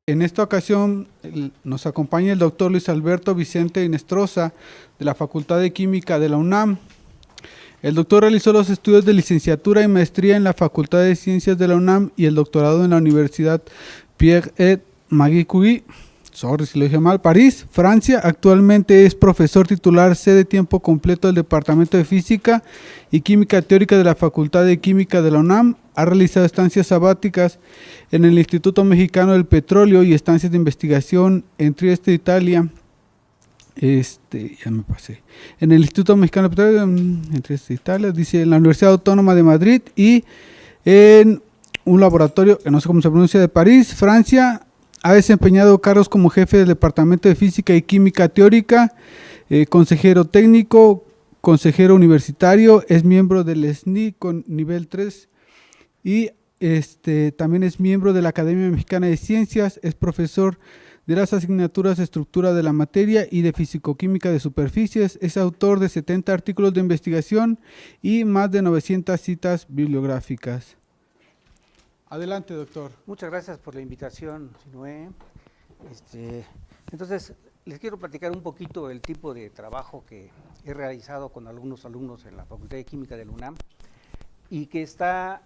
En esta ocasión nos acompaña el doctor Luis Alberto Vicente Inestrosa, de la Facultad de Química de la UNAM. El doctor realizó los estudios de licenciatura y maestría en la Facultad de Ciencias de la UNAM y el doctorado en la Universidad Pierre-et-Marie Curie, si lo dije mal, París, Francia. Actualmente es profesor titular C de tiempo completo del Departamento de Física y Química Teórica de la Facultad de Química de la UNAM. Ha realizado estancias sabáticas en el Instituto Mexicano del Petróleo y estancias de investigación en Trieste, Italia. Ya me pasé. En el Instituto Mexicano del Petróleo, en Trieste, Italia, dice, en la Universidad Autónoma de Madrid y en un laboratorio, que no sé cómo se pronuncia, de París, Francia. Ha desempeñado cargos como jefe del Departamento de Física y Química Teórica, consejero técnico, consejero universitario, es miembro del SNI con nivel 3 y también es miembro de la Academia Mexicana de Ciencias, es profesor de las asignaturas de Estructura de la Materia y de Fisicoquímica de Superficies, es autor de 70 artículos de investigación y más de 900 citas bibliográficas. Adelante, doctor. Muchas gracias por la invitación, Noé. Entonces, les quiero platicar un poquito del tipo de trabajo que he realizado con algunos alumnos en la Facultad de Química del UNAM y que está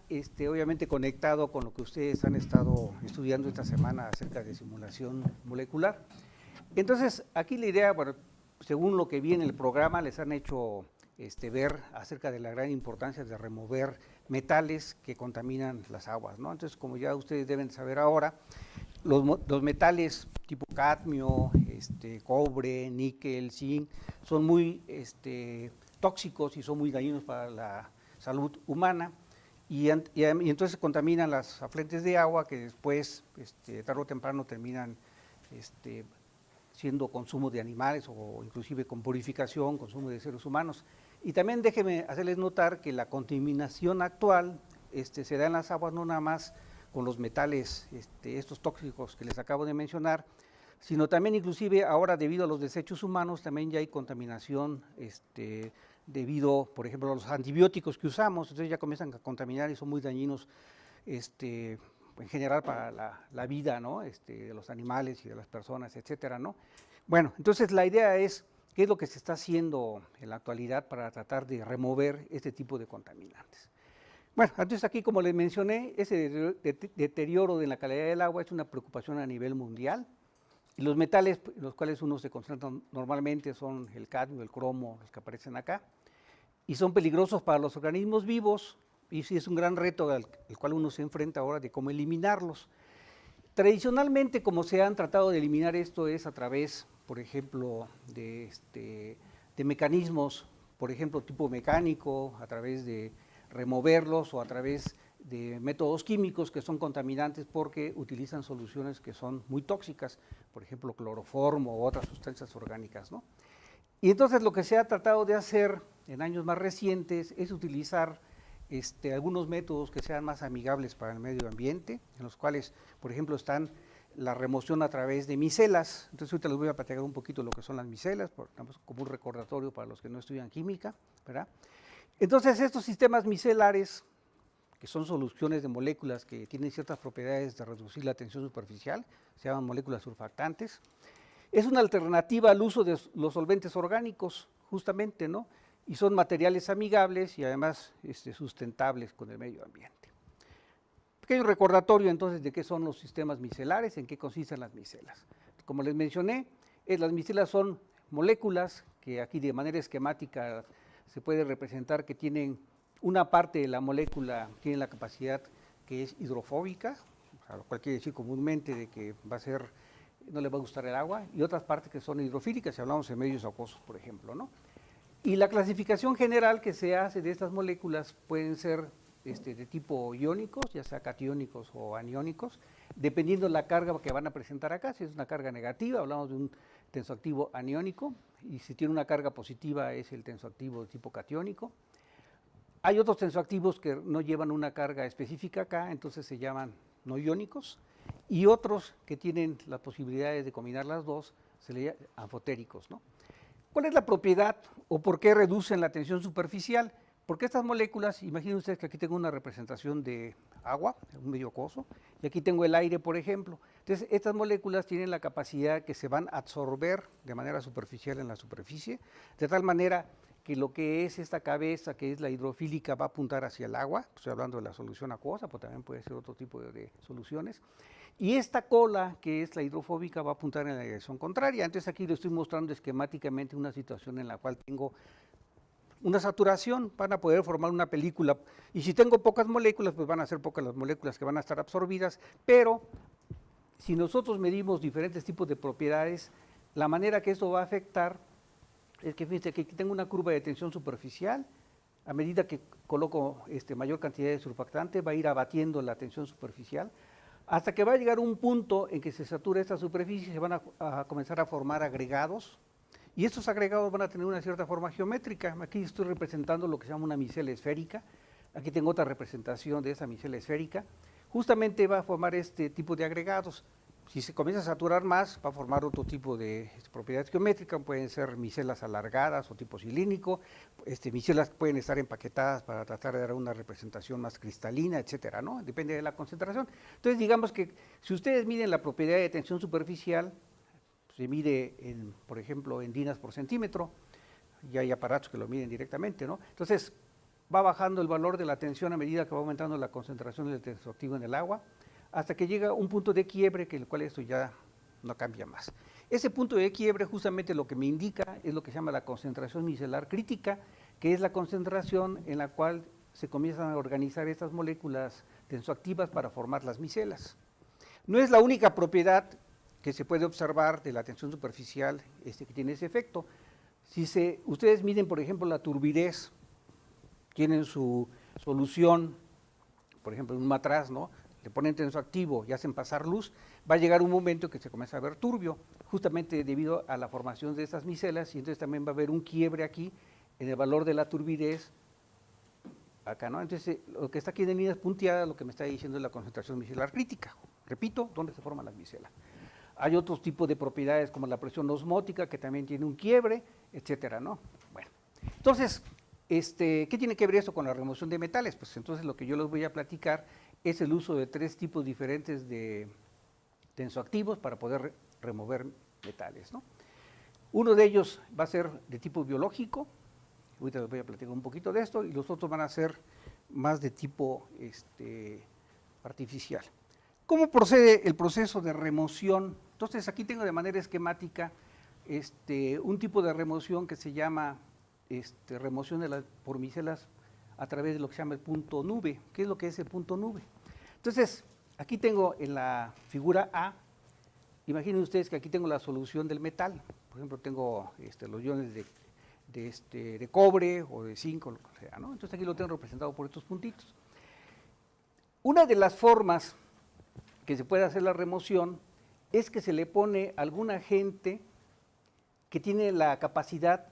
obviamente conectado con lo que ustedes han estado estudiando esta semana acerca de simulación molecular. Entonces, aquí la idea, bueno, según lo que vi en el programa, les han hecho ver acerca de la gran importancia de remover metales que contaminan las aguas, ¿no? Entonces, como ya ustedes deben saber ahora, los metales tipo cadmio, cobre, níquel, zinc, son muy tóxicos y son muy dañinos para la salud humana y entonces contaminan las afluentes de agua que después, tarde o temprano, terminan siendo consumo de animales o inclusive con purificación, consumo de seres humanos. Y también déjenme hacerles notar que la contaminación actual se da en las aguas no nada más con los metales estos tóxicos que les acabo de mencionar, sino también inclusive ahora debido a los desechos humanos también ya hay contaminación debido, por ejemplo, a los antibióticos que usamos, entonces ya comienzan a contaminar y son muy dañinos en general para la vida, ¿no? De los animales y de las personas, etcétera, ¿no? Bueno, entonces la idea es qué es lo que se está haciendo en la actualidad para tratar de remover este tipo de contaminantes. Bueno, entonces aquí, como les mencioné, ese deterioro de la calidad del agua es una preocupación a nivel mundial. Y los metales en los cuales uno se concentra normalmente son el cadmio, el cromo, los que aparecen acá, y son peligrosos para los organismos vivos, y sí es un gran reto al cual uno se enfrenta ahora de cómo eliminarlos. Tradicionalmente, como se han tratado de eliminar esto es a través, por ejemplo, de mecanismos, por ejemplo, tipo mecánico, a través de removerlos o a través de métodos químicos que son contaminantes porque utilizan soluciones que son muy tóxicas, por ejemplo, cloroformo u otras sustancias orgánicas, ¿no? Y entonces lo que se ha tratado de hacer en años más recientes es utilizar algunos métodos que sean más amigables para el medio ambiente, en los cuales, por ejemplo, están la remoción a través de micelas. Entonces ahorita les voy a platicar un poquito lo que son las micelas, como un recordatorio para los que no estudian química, ¿verdad? Entonces estos sistemas micelares, que son soluciones de moléculas que tienen ciertas propiedades de reducir la tensión superficial, se llaman moléculas surfactantes, es una alternativa al uso de los solventes orgánicos, justamente, ¿no? Y son materiales amigables y además sustentables con el medio ambiente. Pequeño recordatorio entonces de qué son los sistemas micelares, en qué consisten las micelas. Como les mencioné, las micelas son moléculas que aquí de manera esquemática se puede representar que tienen una parte de la molécula, tiene la capacidad que es hidrofóbica, lo cual quiere decir comúnmente de que no le va a gustar el agua, y otras partes que son hidrofílicas, si hablamos de medios acuosos, por ejemplo, ¿no? Y la clasificación general que se hace de estas moléculas pueden ser de tipo iónicos, ya sea catiónicos o aniónicos, dependiendo de la carga que van a presentar acá. Si es una carga negativa, hablamos de un tensoactivo aniónico, y si tiene una carga positiva es el tensoactivo de tipo catiónico. Hay otros tensoactivos que no llevan una carga específica acá, entonces se llaman no iónicos, y otros que tienen las posibilidades de combinar las dos se le llaman anfotéricos, ¿no? ¿Cuál es la propiedad o por qué reducen la tensión superficial? Porque estas moléculas, imaginen ustedes que aquí tengo una representación de agua, un medio acuoso, y aquí tengo el aire, por ejemplo. Entonces, estas moléculas tienen la capacidad que se van a absorber de manera superficial en la superficie, de tal manera que lo que es esta cabeza, que es la hidrofílica, va a apuntar hacia el agua. Estoy hablando de la solución acuosa, pero también puede ser otro tipo de soluciones. Y esta cola, que es la hidrofóbica, va a apuntar en la dirección contraria. Entonces, aquí le estoy mostrando esquemáticamente una situación en la cual tengo una saturación, van a poder formar una película. Y si tengo pocas moléculas, pues van a ser pocas las moléculas que van a estar absorbidas, pero si nosotros medimos diferentes tipos de propiedades, la manera que esto va a afectar es que fíjense que aquí tengo una curva de tensión superficial. A medida que coloco mayor cantidad de surfactante, va a ir abatiendo la tensión superficial, hasta que va a llegar un punto en que se satura esta superficie y se van a comenzar a formar agregados. Y estos agregados van a tener una cierta forma geométrica. Aquí estoy representando lo que se llama una micela esférica. Aquí tengo otra representación de esa micela esférica. Justamente va a formar este tipo de agregados. Si se comienza a saturar más, va a formar otro tipo de propiedades geométricas. Pueden ser micelas alargadas o tipo cilíndrico. Micelas pueden estar empaquetadas para tratar de dar una representación más cristalina, etcétera, ¿no? Depende de la concentración. Entonces, digamos que si ustedes miden la propiedad de tensión superficial, se mide, por ejemplo, en dinas por centímetro, y hay aparatos que lo miden directamente, ¿no? Entonces, va bajando el valor de la tensión a medida que va aumentando la concentración del tensoactivo en el agua, hasta que llega un punto de quiebre, que el cual esto ya no cambia más. Ese punto de quiebre justamente lo que me indica es lo que se llama la concentración micelar crítica, que es la concentración en la cual se comienzan a organizar estas moléculas tensoactivas para formar las micelas. No es la única propiedad que se puede observar de la tensión superficial que tiene ese efecto. Si ustedes miden, por ejemplo, la turbidez, tienen su solución, por ejemplo, en un matraz, ¿no? Le ponen tensoactivo y hacen pasar luz, va a llegar un momento que se comienza a ver turbio, justamente debido a la formación de estas micelas, y entonces también va a haber un quiebre aquí en el valor de la turbidez, acá, ¿no? Entonces, lo que está aquí en líneas punteadas, lo que me está diciendo es la concentración micelar crítica. Repito, ¿dónde se forman las micelas? Hay otros tipos de propiedades como la presión osmótica, que también tiene un quiebre, etcétera, ¿no? Bueno, entonces, ¿qué tiene que ver esto con la remoción de metales? Pues entonces lo que yo les voy a platicar es el uso de 3 tipos diferentes de tensoactivos para poder remover metales, ¿no? Uno de ellos va a ser de tipo biológico, ahorita les voy a platicar un poquito de esto, y los otros van a ser más de tipo artificial. ¿Cómo procede el proceso de remoción? Entonces, aquí tengo de manera esquemática un tipo de remoción que se llama remoción por micelas a través de lo que se llama el punto nube. ¿Qué es lo que es el punto nube? Entonces, aquí tengo en la figura A, imaginen ustedes que aquí tengo la solución del metal. Por ejemplo, tengo los iones de cobre o de zinc, o lo que sea, ¿no? Entonces, aquí lo tengo representado por estos puntitos. Una de las formas que se puede hacer la remoción es que se le pone algún agente que tiene la capacidad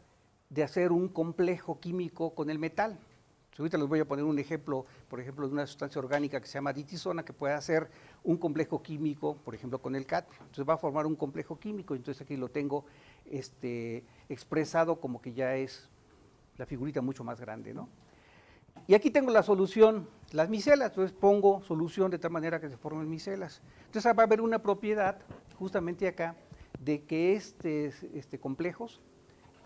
de hacer un complejo químico con el metal. Ahorita les voy a poner un ejemplo, por ejemplo, de una sustancia orgánica que se llama ditisona, que puede hacer un complejo químico, por ejemplo, con el cadmio. Entonces va a formar un complejo químico, entonces aquí lo tengo expresado como que ya es la figurita mucho más grande, ¿no? Y aquí tengo la solución, las micelas, entonces pongo solución de tal manera que se formen micelas. Entonces va a haber una propiedad, justamente acá, de que complejos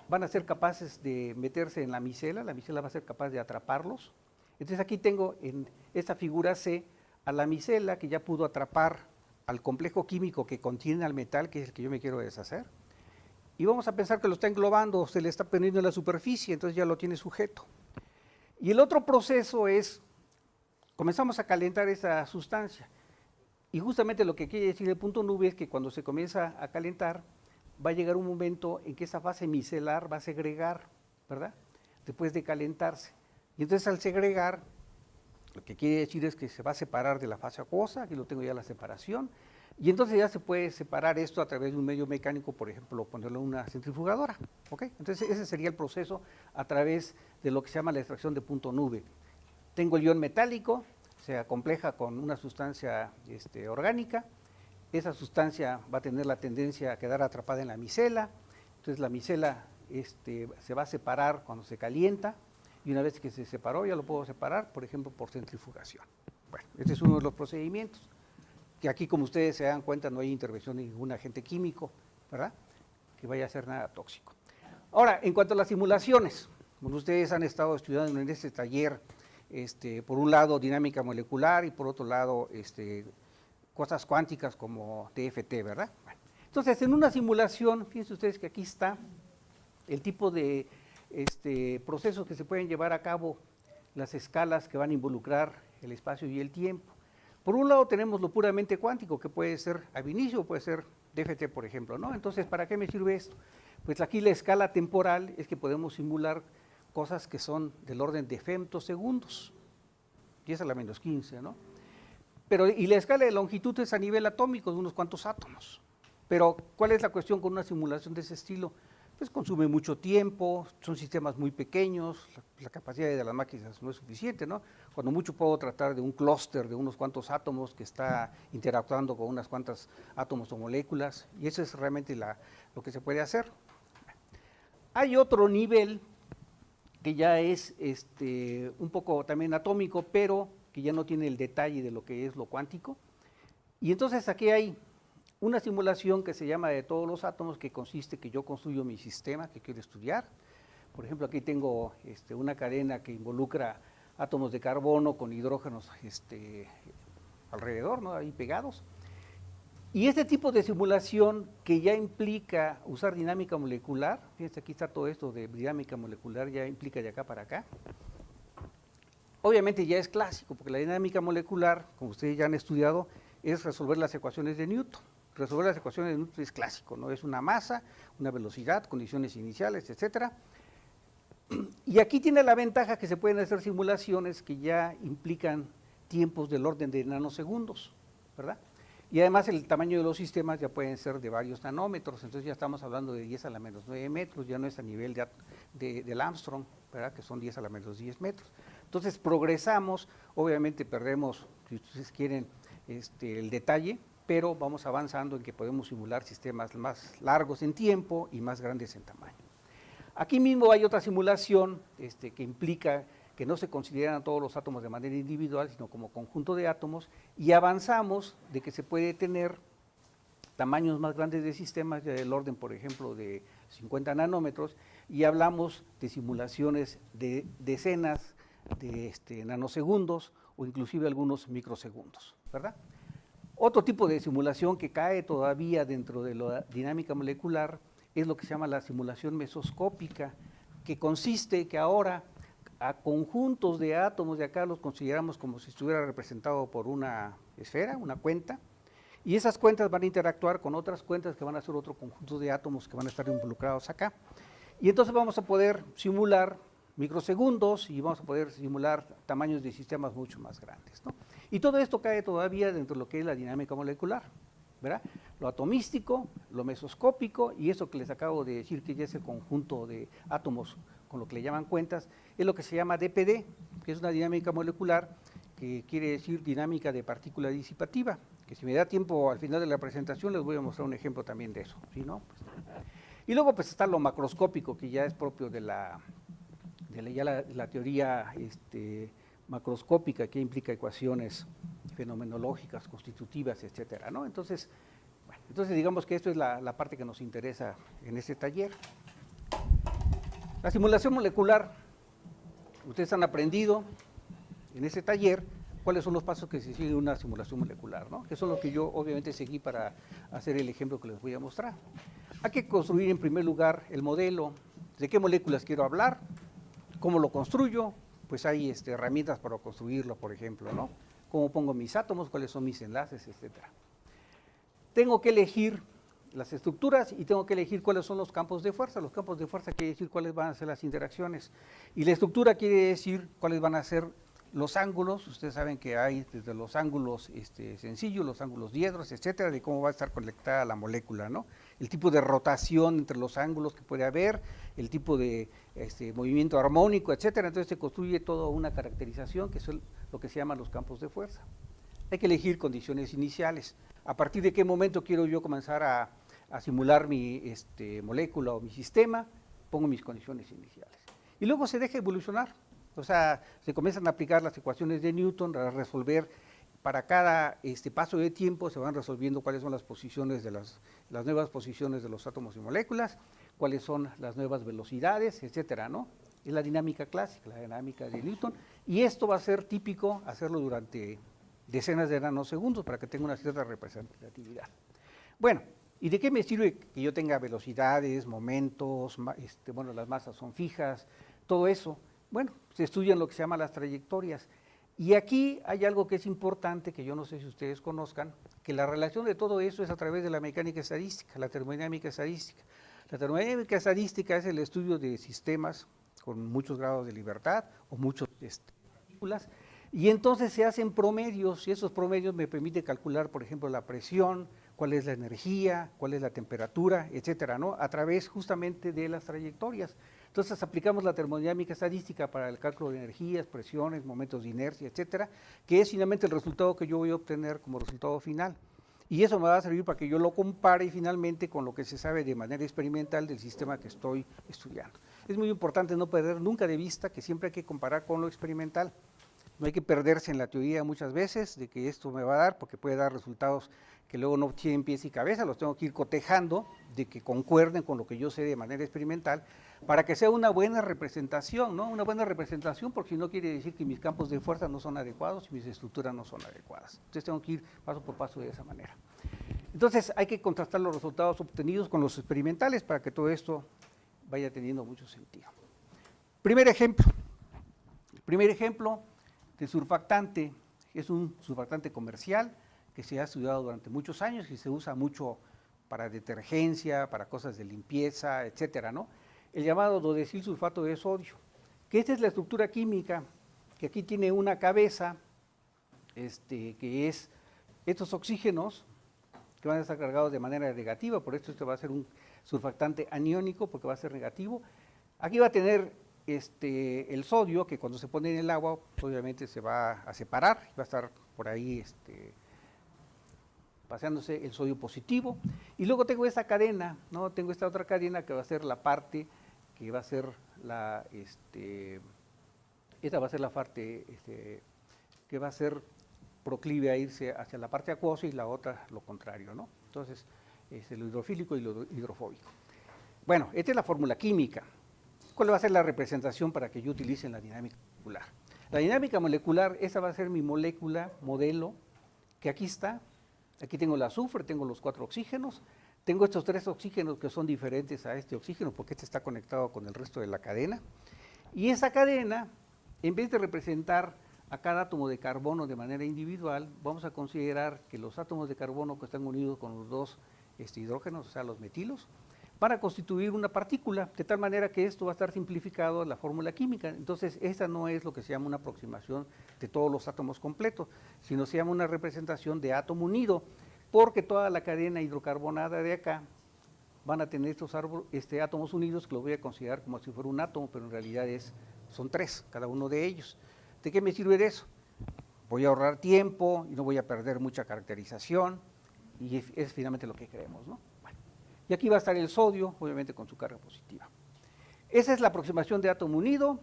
van a ser capaces de meterse en la micela va a ser capaz de atraparlos. Entonces aquí tengo en esta figura C a la micela que ya pudo atrapar al complejo químico que contiene al metal, que es el que yo me quiero deshacer. Y vamos a pensar que lo está englobando, se le está poniendo en la superficie, entonces ya lo tiene sujeto. Y el otro proceso es, comenzamos a calentar esa sustancia. Y justamente lo que quiere decir el punto nube es que cuando se comienza a calentar, va a llegar un momento en que esa fase micelar va a segregar, ¿verdad? Después de calentarse. Y entonces al segregar, lo que quiere decir es que se va a separar de la fase acuosa, aquí lo tengo ya la separación, y entonces ya se puede separar esto a través de un medio mecánico, por ejemplo, ponerlo en una centrifugadora, ¿ok? Entonces ese sería el proceso a través de lo que se llama la extracción de punto nube. Tengo el ion metálico, se acompleja con una sustancia orgánica, esa sustancia va a tener la tendencia a quedar atrapada en la micela, entonces la micela se va a separar cuando se calienta, y una vez que se separó ya lo puedo separar, por ejemplo, por centrifugación. Bueno, este es uno de los procedimientos, que aquí como ustedes se dan cuenta no hay intervención de ningún agente químico, ¿verdad?, que vaya a ser nada tóxico. Ahora, en cuanto a las simulaciones, bueno, ustedes han estado estudiando en este taller, por un lado dinámica molecular y por otro lado cosas cuánticas como DFT, ¿verdad? Bueno, entonces, en una simulación, fíjense ustedes que aquí está el tipo de procesos que se pueden llevar a cabo, las escalas que van a involucrar el espacio y el tiempo. Por un lado tenemos lo puramente cuántico, que puede ser ab inicio, puede ser DFT, por ejemplo, ¿no? Entonces, ¿para qué me sirve esto? Pues aquí la escala temporal es que podemos simular cosas que son del orden de femtosegundos, 10 a la menos 15, ¿no? Pero, y la escala de longitud es a nivel atómico, de unos cuantos átomos. Pero, ¿cuál es la cuestión con una simulación de ese estilo? Pues consume mucho tiempo, son sistemas muy pequeños, la capacidad de las máquinas no es suficiente, ¿no? Cuando mucho puedo tratar de un clúster de unos cuantos átomos que está interactuando con unas cuantas átomos o moléculas, y eso es realmente lo que se puede hacer. Hay otro nivel que ya es un poco también atómico, pero que ya no tiene el detalle de lo que es lo cuántico, y entonces aquí hay una simulación que se llama de todos los átomos, que consiste que yo construyo mi sistema que quiero estudiar. Por ejemplo, aquí tengo una cadena que involucra átomos de carbono con hidrógenos alrededor, ¿no?, ahí pegados. Y este tipo de simulación que ya implica usar dinámica molecular, fíjense, aquí está todo esto de dinámica molecular, ya implica de acá para acá. Obviamente ya es clásico, porque la dinámica molecular, como ustedes ya han estudiado, es resolver las ecuaciones de Newton. Resolver las ecuaciones de Newton es clásico, ¿no? Es una masa, una velocidad, condiciones iniciales, etcétera. Y aquí tiene la ventaja que se pueden hacer simulaciones que ya implican tiempos del orden de nanosegundos, ¿verdad? Y además el tamaño de los sistemas ya pueden ser de varios nanómetros, entonces ya estamos hablando de 10 a la menos 9 metros, ya no es a nivel del Armstrong, ¿verdad?, que son 10 a la menos 10 metros. Entonces progresamos, obviamente perdemos, si ustedes quieren, el detalle, pero vamos avanzando en que podemos simular sistemas más largos en tiempo y más grandes en tamaño. Aquí mismo hay otra simulación que implica que no se consideran todos los átomos de manera individual, sino como conjunto de átomos, y avanzamos de que se puede tener tamaños más grandes de sistemas, ya del orden, por ejemplo, de 50 nanómetros, y hablamos de simulaciones de decenas de nanosegundos o inclusive algunos microsegundos, ¿verdad? Otro tipo de simulación que cae todavía dentro de la dinámica molecular es lo que se llama la simulación mesoscópica, que consiste que ahora a conjuntos de átomos de acá los consideramos como si estuviera representado por una esfera, una cuenta, y esas cuentas van a interactuar con otras cuentas que van a ser otro conjunto de átomos que van a estar involucrados acá. Y entonces vamos a poder simular microsegundos y vamos a poder simular tamaños de sistemas mucho más grandes, ¿no? Y todo esto cae todavía dentro de lo que es la dinámica molecular, ¿verdad? Lo atomístico, lo mesoscópico y eso que les acabo de decir que ya es el conjunto de átomos con lo que le llaman cuentas, es lo que se llama DPD, que es una dinámica molecular que quiere decir dinámica de partícula disipativa, que si me da tiempo al final de la presentación les voy a mostrar un ejemplo también de eso, ¿sí, no? Pues, y luego pues está lo macroscópico, que ya es propio de la teoría macroscópica, que implica ecuaciones fenomenológicas, constitutivas, etcétera, ¿no? Entonces, bueno, digamos que esto es la parte que nos interesa en este taller. La simulación molecular, ustedes han aprendido en este taller cuáles son los pasos que se siguen en una simulación molecular, ¿no? Que son lo que yo obviamente seguí para hacer el ejemplo que les voy a mostrar. Hay que construir en primer lugar el modelo, de qué moléculas quiero hablar, cómo lo construyo, pues hay herramientas para construirlo, por ejemplo, ¿no? Cómo pongo mis átomos, cuáles son mis enlaces, etcétera. Tengo que elegir las estructuras y tengo que elegir cuáles son los campos de fuerza. Los campos de fuerza quiere decir cuáles van a ser las interacciones. Y la estructura quiere decir cuáles van a ser los ángulos. Ustedes saben que hay desde los ángulos sencillos, los ángulos diedros, etcétera, de cómo va a estar conectada la molécula, ¿no? El tipo de rotación entre los ángulos que puede haber, el tipo de movimiento armónico, etcétera. Entonces se construye toda una caracterización que son lo que se llaman los campos de fuerza. Hay que elegir condiciones iniciales. ¿A partir de qué momento quiero yo comenzar a simular mi molécula o mi sistema? Pongo mis condiciones iniciales. Y luego se deja evolucionar. O sea, se comienzan a aplicar las ecuaciones de Newton a resolver, para cada paso de tiempo se van resolviendo cuáles son las posiciones de las nuevas posiciones de los átomos y moléculas, cuáles son las nuevas velocidades, etcétera, ¿no? Es la dinámica clásica, la dinámica de Newton, y esto va a ser típico hacerlo durante decenas de nanosegundos para que tenga una cierta representatividad. Bueno, ¿y de qué me sirve que yo tenga velocidades, momentos, bueno, las masas son fijas, todo eso? Bueno, se estudian lo que se llama las trayectorias. Y aquí hay algo que es importante, que yo no sé si ustedes conozcan, que la relación de todo eso es a través de la mecánica estadística, la termodinámica estadística. La termodinámica estadística es el estudio de sistemas con muchos grados de libertad o muchas partículas, y entonces se hacen promedios, y esos promedios me permiten calcular, por ejemplo, la presión, cuál es la energía, cuál es la temperatura, etcétera, ¿no? A través justamente de las trayectorias. Entonces aplicamos la termodinámica estadística para el cálculo de energías, presiones, momentos de inercia, etcétera, que es finalmente el resultado que yo voy a obtener como resultado final. Y eso me va a servir para que yo lo compare finalmente con lo que se sabe de manera experimental del sistema que estoy estudiando. Es muy importante no perder nunca de vista que siempre hay que comparar con lo experimental. No hay que perderse en la teoría muchas veces de que esto me va a dar, porque puede dar resultados que luego no tienen pies y cabeza, los tengo que ir cotejando, de que concuerden con lo que yo sé de manera experimental, para que sea una buena representación, ¿no? Una buena representación, porque si no quiere decir que mis campos de fuerza no son adecuados y mis estructuras no son adecuadas. Entonces tengo que ir paso por paso de esa manera. Entonces hay que contrastar los resultados obtenidos con los experimentales para que todo esto vaya teniendo mucho sentido. Primer ejemplo. El primer ejemplo de surfactante es un surfactante comercial que se ha estudiado durante muchos años y se usa mucho para detergencia, para cosas de limpieza, etcétera, ¿no? El llamado dodecilsulfato de sodio, que esta es la estructura química, que aquí tiene una cabeza, que es estos oxígenos que van a estar cargados de manera negativa, por esto va a ser un surfactante aniónico porque va a ser negativo. Aquí va a tener el sodio, que cuando se pone en el agua, pues obviamente se va a separar, va a estar por ahí paseándose el sodio positivo, y luego tengo esta cadena, ¿no? Tengo esta otra cadena que va a ser la parte que va a ser esta va a ser la parte que va a ser proclive a irse hacia la parte acuosa y la otra lo contrario, ¿no? Entonces, lo hidrofílico y lo hidrofóbico. Bueno, esta es la fórmula química. ¿Cuál va a ser la representación para que yo utilice en la dinámica molecular? La dinámica molecular, esta va a ser mi molécula, modelo, que aquí está. Aquí tengo el azufre, tengo los 4 oxígenos, tengo estos 3 oxígenos que son diferentes a este oxígeno porque este está conectado con el resto de la cadena. Y esa cadena, en vez de representar a cada átomo de carbono de manera individual, vamos a considerar que los átomos de carbono que están unidos con los 2 hidrógenos, o sea, los metilos, van a constituir una partícula, de tal manera que esto va a estar simplificado en la fórmula química. Entonces, esta no es lo que se llama una aproximación de todos los átomos completos, sino se llama una representación de átomo unido, porque toda la cadena hidrocarbonada de acá van a tener estos átomos unidos, que los voy a considerar como si fuera un átomo, pero en realidad son 3, cada uno de ellos. ¿De qué me sirve de eso? Voy a ahorrar tiempo y no voy a perder mucha caracterización, y es finalmente lo que queremos, ¿no? Bueno, y aquí va a estar el sodio, obviamente con su carga positiva. Esa es la aproximación de átomo unido.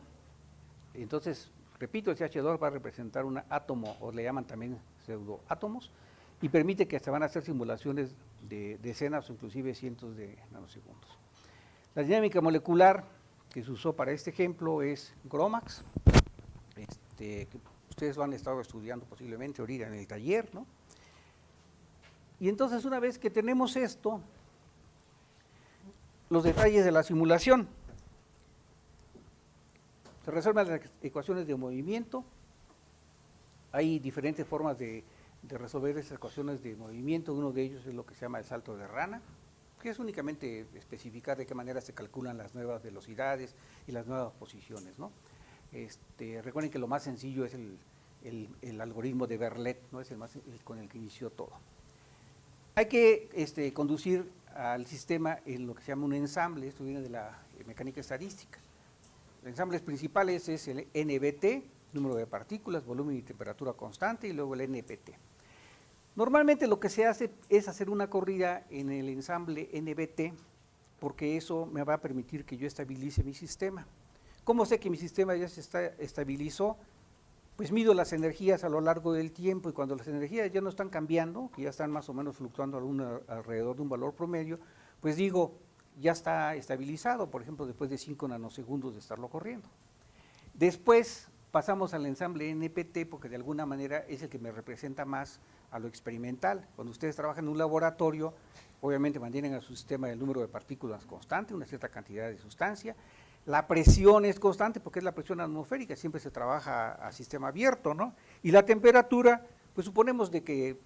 Entonces, repito, el CH2 va a representar un átomo, o le llaman también pseudoátomos, y permite que se van a hacer simulaciones de decenas o inclusive cientos de nanosegundos. La dinámica molecular que se usó para este ejemplo es GROMACS, que ustedes lo han estado estudiando posiblemente ahorita en el taller, ¿no? Y entonces, una vez que tenemos esto, los detalles de la simulación. Se resuelven las ecuaciones de movimiento. Hay diferentes formas de resolver esas ecuaciones de movimiento. Uno de ellos es lo que se llama el salto de rana, que es únicamente especificar de qué manera se calculan las nuevas velocidades y las nuevas posiciones, ¿no? Recuerden que lo más sencillo es el algoritmo de Verlet, ¿no? Es el con el que inició todo. Hay que conducir al sistema en lo que se llama un ensamble. Esto viene de la mecánica estadística. Los ensambles principales es el NBT, número de partículas, volumen y temperatura constante, y luego el NPT. Normalmente lo que se hace es hacer una corrida en el ensamble NBT, porque eso me va a permitir que yo estabilice mi sistema. ¿Cómo sé que mi sistema ya se estabilizó? Pues mido las energías a lo largo del tiempo y cuando las energías ya no están cambiando, que ya están más o menos fluctuando alrededor de un valor promedio, pues digo, ya está estabilizado, por ejemplo, después de 5 nanosegundos de estarlo corriendo. Después pasamos al ensamble NPT porque de alguna manera es el que me representa más a lo experimental. Cuando ustedes trabajan en un laboratorio, obviamente mantienen a su sistema el número de partículas constante, una cierta cantidad de sustancia. La presión es constante porque es la presión atmosférica, siempre se trabaja a sistema abierto, ¿no? Y la temperatura, pues suponemos de que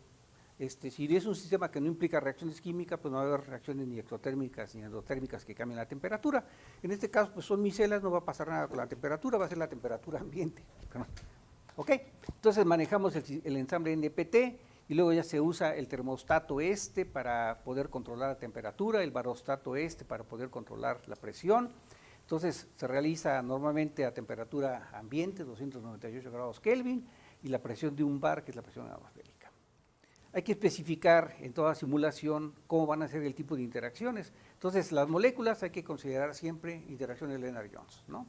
si es un sistema que no implica reacciones químicas, pues no va a haber reacciones ni exotérmicas ni endotérmicas que cambien la temperatura. En este caso, pues son micelas, no va a pasar nada con la temperatura, va a ser la temperatura ambiente. ¿Ok? Entonces manejamos el ensamble NPT y luego ya se usa el termostato para poder controlar la temperatura, el barostato para poder controlar la presión. Entonces se realiza normalmente a temperatura ambiente, 298 grados Kelvin, y la presión de un bar, que es la presión atmosférica. Hay que especificar en toda simulación cómo van a ser el tipo de interacciones. Entonces, las moléculas hay que considerar siempre interacciones Lennard-Jones, ¿no?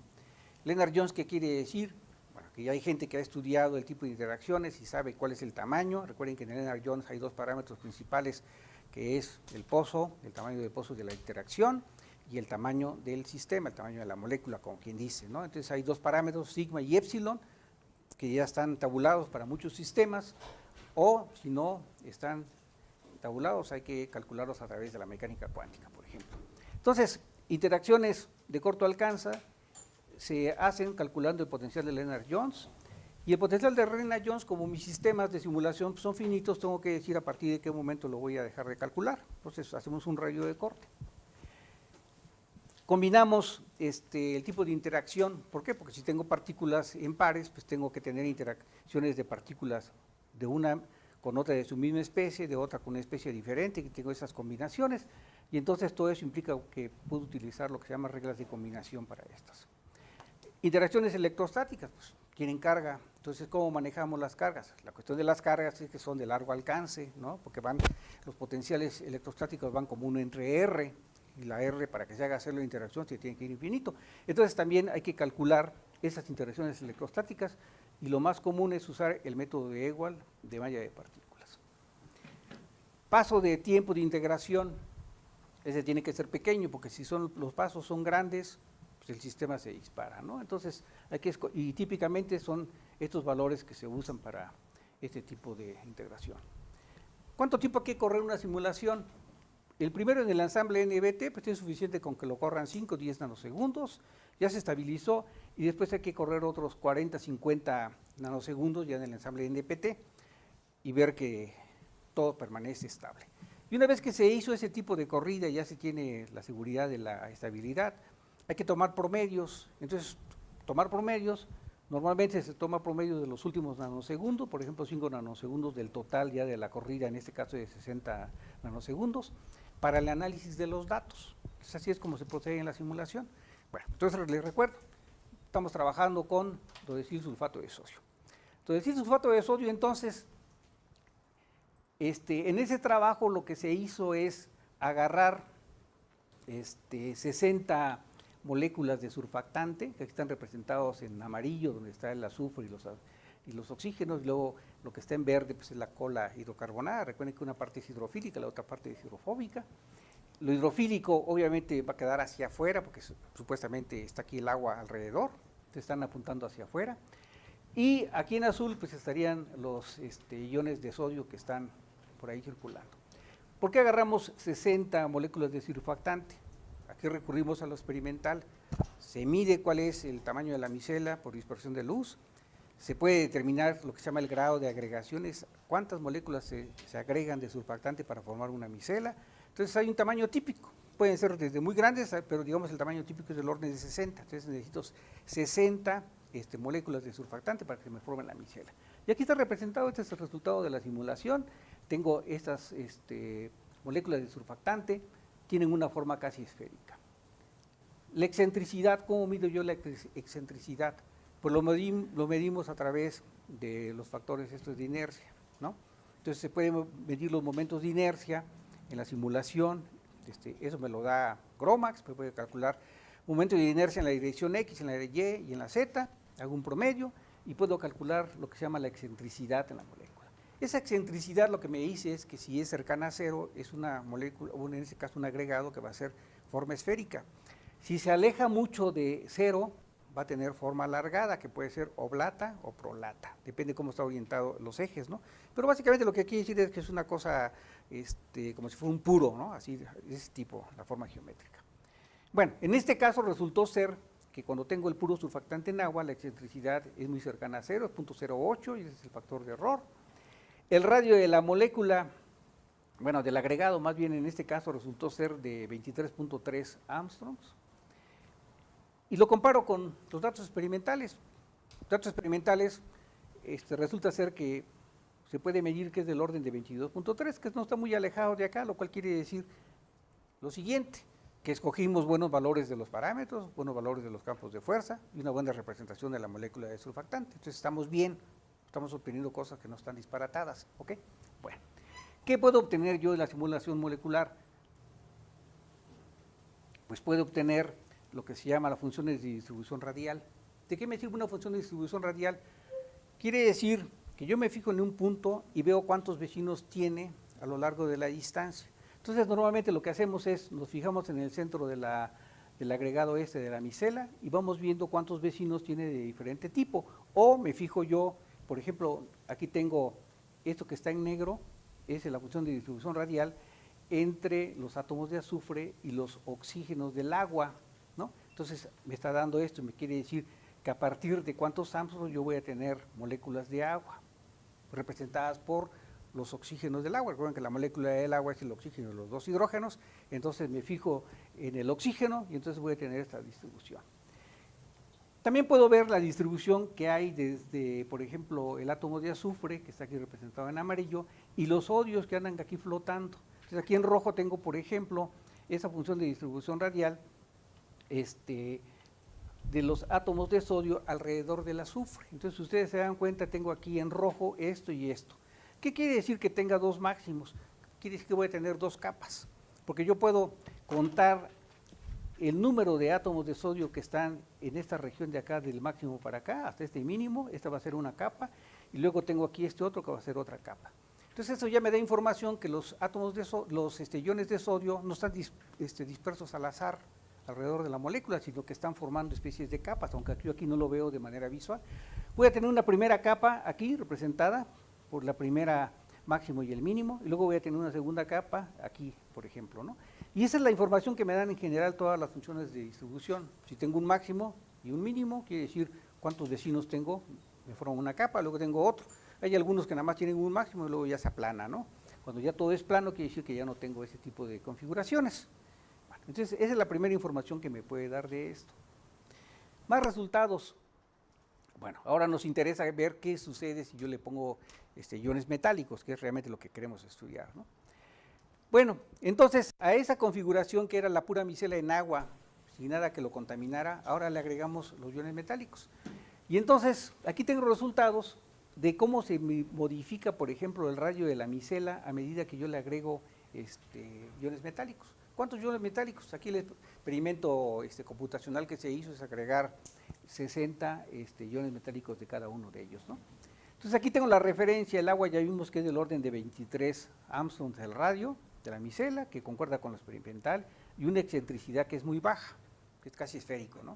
Lennard-Jones, ¿qué quiere decir? Bueno, que ya hay gente que ha estudiado el tipo de interacciones y sabe cuál es el tamaño. Recuerden que en el Lennard-Jones hay dos parámetros principales, que es el pozo, el tamaño del pozo de la interacción, y el tamaño del sistema, el tamaño de la molécula, como quien dice, ¿no? Entonces hay dos parámetros, sigma y epsilon, que ya están tabulados para muchos sistemas, o si no están tabulados, hay que calcularlos a través de la mecánica cuántica, por ejemplo. Entonces, interacciones de corto alcance se hacen calculando el potencial de Lennard-Jones, y el potencial de Lennard-Jones, como mis sistemas de simulación son finitos, tengo que decir a partir de qué momento lo voy a dejar de calcular. Entonces, hacemos un radio de corte. Combinamos el tipo de interacción. ¿Por qué? Porque si tengo partículas en pares, pues tengo que tener interacciones de partículas de una con otra de su misma especie, de otra con una especie diferente, que tengo esas combinaciones, y entonces todo eso implica que puedo utilizar lo que se llama reglas de combinación para estas. Interacciones electrostáticas, pues tienen carga. Entonces, ¿cómo manejamos las cargas? La cuestión de las cargas es que son de largo alcance, ¿no? Porque los potenciales electrostáticos van como uno entre R, y la R, para que se haga hacerlo de interacción, se tiene que ir infinito. Entonces también hay que calcular esas interacciones electrostáticas, y lo más común es usar el método de Ewald de malla de partículas. Paso de tiempo de integración, ese tiene que ser pequeño, porque si los pasos son grandes, pues el sistema se dispara, ¿no? Entonces, y típicamente son estos valores que se usan para este tipo de integración. ¿Cuánto tiempo hay que correr una simulación? El primero en el ensamble NBT, pues es suficiente con que lo corran 5 o 10 nanosegundos, ya se estabilizó, y después hay que correr otros 40, 50 nanosegundos ya en el ensamble NPT y ver que todo permanece estable. Y una vez que se hizo ese tipo de corrida, ya se tiene la seguridad de la estabilidad, hay que tomar promedios. Entonces, tomar promedios, normalmente se toma promedio de los últimos nanosegundos, por ejemplo 5 nanosegundos del total ya de la corrida, en este caso de 60 nanosegundos, para el análisis de los datos. Entonces, así es como se procede en la simulación. Bueno, entonces les recuerdo, estamos trabajando con dodesilsulfato de sodio. Dodesilsulfato de sodio, entonces, en ese trabajo lo que se hizo es agarrar 60 moléculas de surfactante, que aquí están representados en amarillo, donde está el azufre y los oxígenos, y luego lo que está en verde pues es la cola hidrocarbonada. Recuerden que una parte es hidrofílica, la otra parte es hidrofóbica. Lo hidrofílico obviamente va a quedar hacia afuera, porque supuestamente está aquí el agua alrededor, se están apuntando hacia afuera. Y aquí en azul pues estarían los iones de sodio que están por ahí circulando. ¿Por qué agarramos 60 moléculas de surfactante? Aquí recurrimos a lo experimental. Se mide cuál es el tamaño de la micela por dispersión de luz. Se puede determinar lo que se llama el grado de agregaciones, cuántas moléculas se agregan de surfactante para formar una micela. Entonces hay un tamaño típico, pueden ser desde muy grandes, pero digamos el tamaño típico es del orden de 60, entonces necesito 60 moléculas de surfactante para que se me forme la micela. Y aquí está representado, este es el resultado de la simulación. Tengo estas moléculas de surfactante, tienen una forma casi esférica. La excentricidad, ¿cómo mido yo la excentricidad? Pues lo medimos a través de los factores estos de inercia, ¿no? Entonces se pueden medir los momentos de inercia en la simulación, eso me lo da GROMACS, pues puede calcular momento de inercia en la dirección X, en la Y y en la Z, hago un promedio y puedo calcular lo que se llama la excentricidad en la molécula. Esa excentricidad lo que me dice es que si es cercana a cero, es una molécula, o en este caso un agregado que va a ser forma esférica. Si se aleja mucho de cero, va a tener forma alargada, que puede ser oblata o prolata, depende de cómo está orientado los ejes, ¿no? Pero básicamente lo que quiere decir es que es una cosa como si fuera un puro, ¿no? Así, de ese tipo, la forma geométrica. Bueno, en este caso resultó ser que cuando tengo el puro surfactante en agua, la excentricidad es muy cercana a cero, es 0.08, y ese es el factor de error. El radio de la molécula, bueno, del agregado más bien en este caso resultó ser de 23.3 Armstrongs. Y lo comparo con los datos experimentales. Los datos experimentales resulta ser que se puede medir que es del orden de 22.3, que no está muy alejado de acá, lo cual quiere decir lo siguiente, que escogimos buenos valores de los parámetros, buenos valores de los campos de fuerza y una buena representación de la molécula de surfactante. Entonces estamos bien, estamos obteniendo cosas que no están disparatadas, ¿ok? Bueno, ¿qué puedo obtener yo de la simulación molecular? Pues puedo obtener lo que se llama las funciones de distribución radial. ¿De qué me sirve una función de distribución radial? Quiere decir que yo me fijo en un punto y veo cuántos vecinos tiene a lo largo de la distancia. Entonces, normalmente lo que hacemos es, nos fijamos en el centro del agregado de la micela y vamos viendo cuántos vecinos tiene de diferente tipo. O me fijo yo, por ejemplo, aquí tengo esto que está en negro, es la función de distribución radial entre los átomos de azufre y los oxígenos del agua, ¿no? Entonces me está dando esto, me quiere decir que a partir de cuántos Armstrong yo voy a tener moléculas de agua, representadas por los oxígenos del agua. Recuerden que la molécula del agua es el oxígeno y los dos hidrógenos, entonces me fijo en el oxígeno y entonces voy a tener esta distribución. También puedo ver la distribución que hay desde, por ejemplo, el átomo de azufre, que está aquí representado en amarillo, y los sodios que andan aquí flotando. Entonces aquí en rojo tengo, por ejemplo, esa función de distribución radial de los átomos de sodio alrededor del azufre. Entonces, si ustedes se dan cuenta, tengo aquí en rojo esto y esto. ¿Qué quiere decir que tenga dos máximos? Quiere decir que voy a tener dos capas, porque yo puedo contar el número de átomos de sodio que están en esta región de acá, del máximo para acá, hasta este mínimo. Esta va a ser una capa, y luego tengo aquí este otro que va a ser otra capa. Entonces eso ya me da información que los átomos de los iones de sodio no están dispersos al azar alrededor de la molécula, sino que están formando especies de capas, aunque yo aquí no lo veo de manera visual. Voy a tener una primera capa aquí representada por la primera máximo y el mínimo, y luego voy a tener una segunda capa aquí, por ejemplo, ¿no? Y esa es la información que me dan en general todas las funciones de distribución. Si tengo un máximo y un mínimo, quiere decir cuántos vecinos tengo, me forman una capa, luego tengo otro. Hay algunos que nada más tienen un máximo y luego ya se aplana, ¿no? Cuando ya todo es plano, quiere decir que ya no tengo ese tipo de configuraciones. Bueno, entonces, esa es la primera información que me puede dar de esto. Más resultados. Bueno, ahora nos interesa ver qué sucede si yo le pongo iones metálicos, que es realmente lo que queremos estudiar, ¿no? Bueno, entonces, a esa configuración que era la pura micela en agua, sin nada que lo contaminara, ahora le agregamos los iones metálicos. Y entonces, aquí tengo resultados de cómo se modifica, por ejemplo, el radio de la micela a medida que yo le agrego iones metálicos. ¿Cuántos iones metálicos? Aquí el experimento computacional que se hizo es agregar 60 iones metálicos de cada uno de ellos, ¿no? Entonces aquí tengo la referencia, el agua ya vimos que es del orden de 23 Armstrongs del radio de la micela, que concuerda con lo experimental, y una excentricidad que es muy baja, que es casi esférico, ¿no?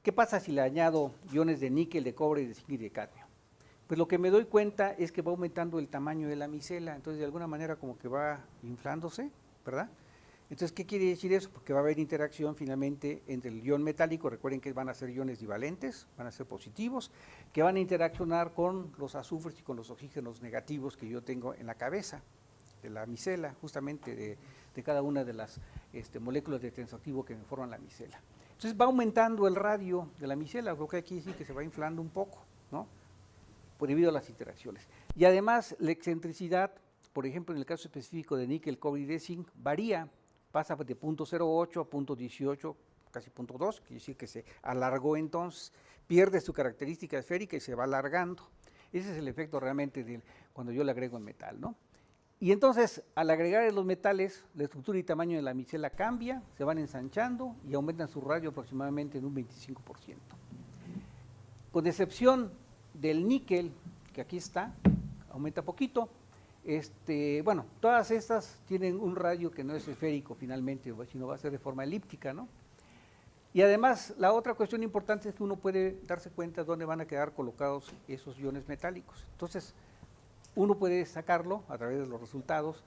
¿Qué pasa si le añado iones de níquel, de cobre, de zinc y de cadmio? Pues lo que me doy cuenta es que va aumentando el tamaño de la micela, entonces de alguna manera como que va inflándose, ¿verdad? Entonces, ¿qué quiere decir eso? Porque va a haber interacción finalmente entre el ion metálico, recuerden que van a ser iones divalentes, van a ser positivos, que van a interaccionar con los azufres y con los oxígenos negativos que yo tengo en la cabeza de la micela, justamente de cada una de las moléculas de tensoactivo que me forman la micela. Entonces va aumentando el radio de la micela, creo que aquí sí que se va inflando un poco, ¿no? Debido a las interacciones. Y además la excentricidad, por ejemplo, en el caso específico de níquel, cobre y de zinc, varía, pasa de 0.08 a 0.18, casi 0.2, quiere decir que se alargó entonces, pierde su característica esférica y se va alargando. Ese es el efecto realmente de cuando yo le agrego el metal, ¿no? Y entonces, al agregar los metales, la estructura y tamaño de la micela cambia, se van ensanchando y aumentan su radio aproximadamente en un 25%. Con excepción del níquel, que aquí está, aumenta poquito. Bueno, todas estas tienen un radio que no es esférico finalmente, sino va a ser de forma elíptica, ¿no? Y además, la otra cuestión importante es que uno puede darse cuenta dónde van a quedar colocados esos iones metálicos. Entonces, uno puede sacarlo a través de los resultados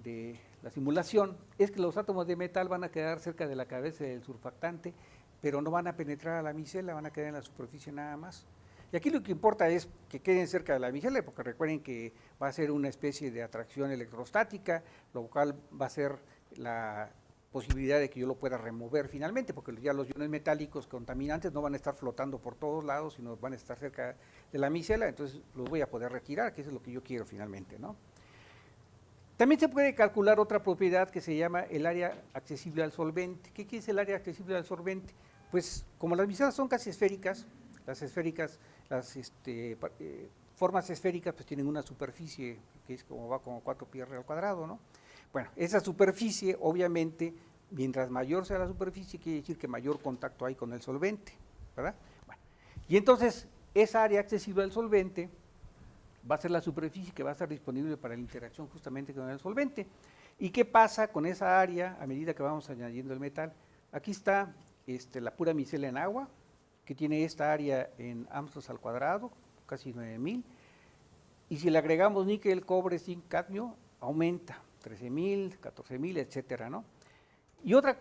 de la simulación, es que los átomos de metal van a quedar cerca de la cabeza del surfactante, pero no van a penetrar a la micela, van a quedar en la superficie nada más. Y aquí lo que importa es que queden cerca de la micela, porque recuerden que va a ser una especie de atracción electrostática, lo cual va a ser la posibilidad de que yo lo pueda remover finalmente, porque ya los iones metálicos contaminantes no van a estar flotando por todos lados, sino van a estar cerca de la micela, entonces los voy a poder retirar, que eso es lo que yo quiero finalmente, ¿no? También se puede calcular otra propiedad que se llama el área accesible al solvente. ¿Qué quiere decir el área accesible al solvente? Pues como las micelas son casi esféricas, las formas esféricas pues tienen una superficie que es como va como 4 pi r al cuadrado, ¿no? Bueno, esa superficie, obviamente, mientras mayor sea la superficie, quiere decir que mayor contacto hay con el solvente, ¿verdad? Bueno, y entonces, esa área accesible al solvente va a ser la superficie que va a estar disponible para la interacción justamente con el solvente. ¿Y qué pasa con esa área a medida que vamos añadiendo el metal? Aquí está la pura micela en agua, que tiene esta área en Amsterdam al cuadrado, casi 9000, y si le agregamos níquel, cobre, zinc, cadmio, aumenta. 13.000, 14.000, etcétera, ¿no? Y otra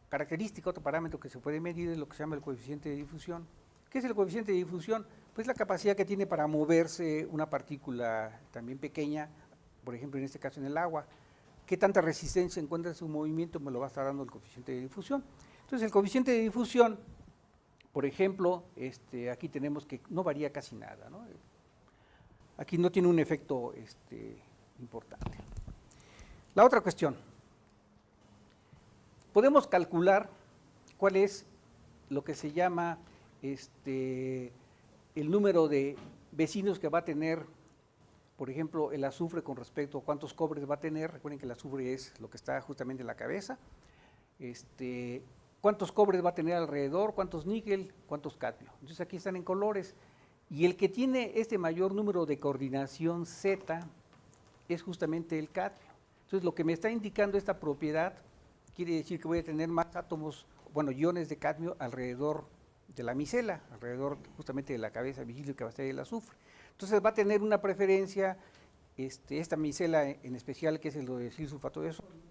característica, otro parámetro que se puede medir es lo que se llama el coeficiente de difusión. ¿Qué es el coeficiente de difusión? Pues la capacidad que tiene para moverse una partícula también pequeña, por ejemplo en este caso en el agua. ¿Qué tanta resistencia encuentra en su movimiento? Me lo va a estar dando el coeficiente de difusión. Entonces el coeficiente de difusión, por ejemplo, aquí tenemos que no varía casi nada, ¿no? Aquí no tiene un efecto importante. La otra cuestión, podemos calcular cuál es lo que se llama el número de vecinos que va a tener, por ejemplo, el azufre con respecto a cuántos cobres va a tener. Recuerden que el azufre es lo que está justamente en la cabeza. Cuántos cobres va a tener alrededor, cuántos níquel, cuántos cadmio. Entonces aquí están en colores. Y el que tiene este mayor número de coordinación Z es justamente el cadmio. Entonces lo que me está indicando esta propiedad quiere decir que voy a tener más átomos, bueno, iones de cadmio alrededor de la micela, alrededor justamente de la cabeza vigilio que va a ser el azufre. Entonces va a tener una preferencia, esta micela en especial, que es el de sulfato de sodio,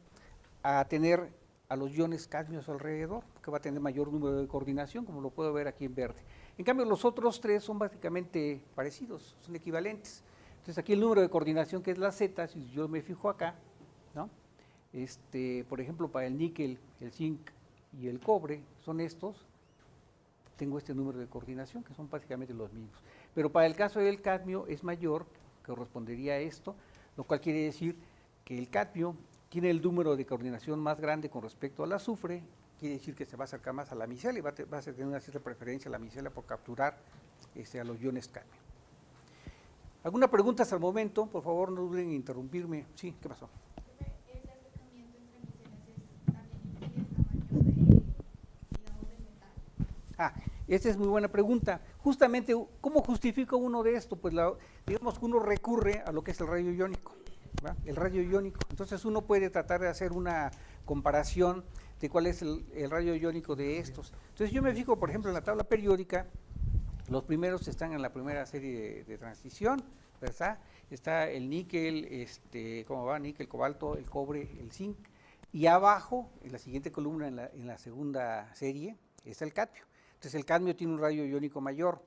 a tener a los iones cadmio a su alrededor, que va a tener mayor número de coordinación, como lo puedo ver aquí en verde. En cambio, los otros tres son básicamente parecidos, son equivalentes. Entonces aquí el número de coordinación, que es la Z, si yo me fijo acá, ¿no? Por ejemplo, para el níquel, el zinc y el cobre, son estos, tengo este número de coordinación, que son básicamente los mismos. Pero para el caso del cadmio es mayor, correspondería a esto, lo cual quiere decir que el cadmio tiene el número de coordinación más grande con respecto al azufre, quiere decir que se va a acercar más a la micela y va a tener una cierta preferencia a la micela por capturar a los iones cadmio. ¿Alguna pregunta hasta el momento? Por favor, no duden en interrumpirme. Sí, ¿qué pasó? ¿Ese acercamiento entre micelas es también influye el tamaño del metal? Esta es muy buena pregunta. Justamente, ¿cómo justifica uno de esto? Pues digamos que uno recurre a lo que es el rayo iónico, ¿verdad? El rayo iónico. Entonces uno puede tratar de hacer una comparación de cuál es el rayo iónico de estos. Entonces yo me fijo, por ejemplo, en la tabla periódica. Los primeros están en la primera serie de transición, ¿verdad? Está el níquel, ¿cómo va? Níquel, cobalto, el cobre, el zinc. Y abajo, en la siguiente columna, en la segunda serie, está el cadmio. Entonces el cadmio tiene un rayo iónico mayor.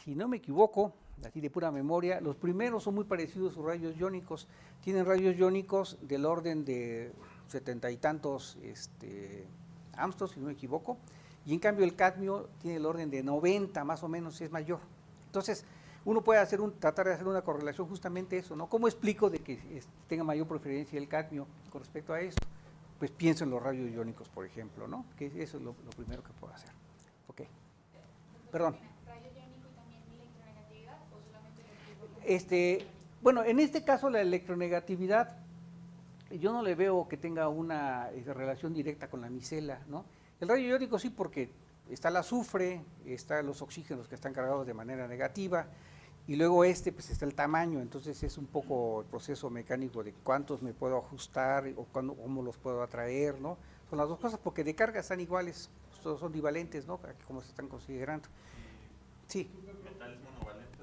Si no me equivoco, así de pura memoria, los primeros son muy parecidos a sus rayos iónicos. Tienen rayos iónicos del orden de 70 y tantos Amstos, si no me equivoco. Y en cambio el cadmio tiene el orden de 90, más o menos, es mayor. Entonces, uno puede tratar de hacer una correlación justamente eso, ¿no? ¿Cómo explico de que tenga mayor preferencia el cadmio con respecto a esto? Pues pienso en los rayos iónicos, por ejemplo, ¿no? Que eso es lo primero que puedo hacer. Ok. Perdón. ¿Rayo iónico y también electronegatividad o solamente electricidad? Bueno, en este caso la electronegatividad, yo no le veo que tenga una relación directa con la micela, ¿no? El rayo iónico sí, porque está el azufre, están los oxígenos que están cargados de manera negativa, y luego pues está el tamaño, entonces es un poco el proceso mecánico de cuántos me puedo ajustar o cómo los puedo atraer, ¿no? Son las dos cosas, porque de carga están iguales, todos son divalentes, ¿no? Como se están considerando. Sí. ¿Metales monovalentes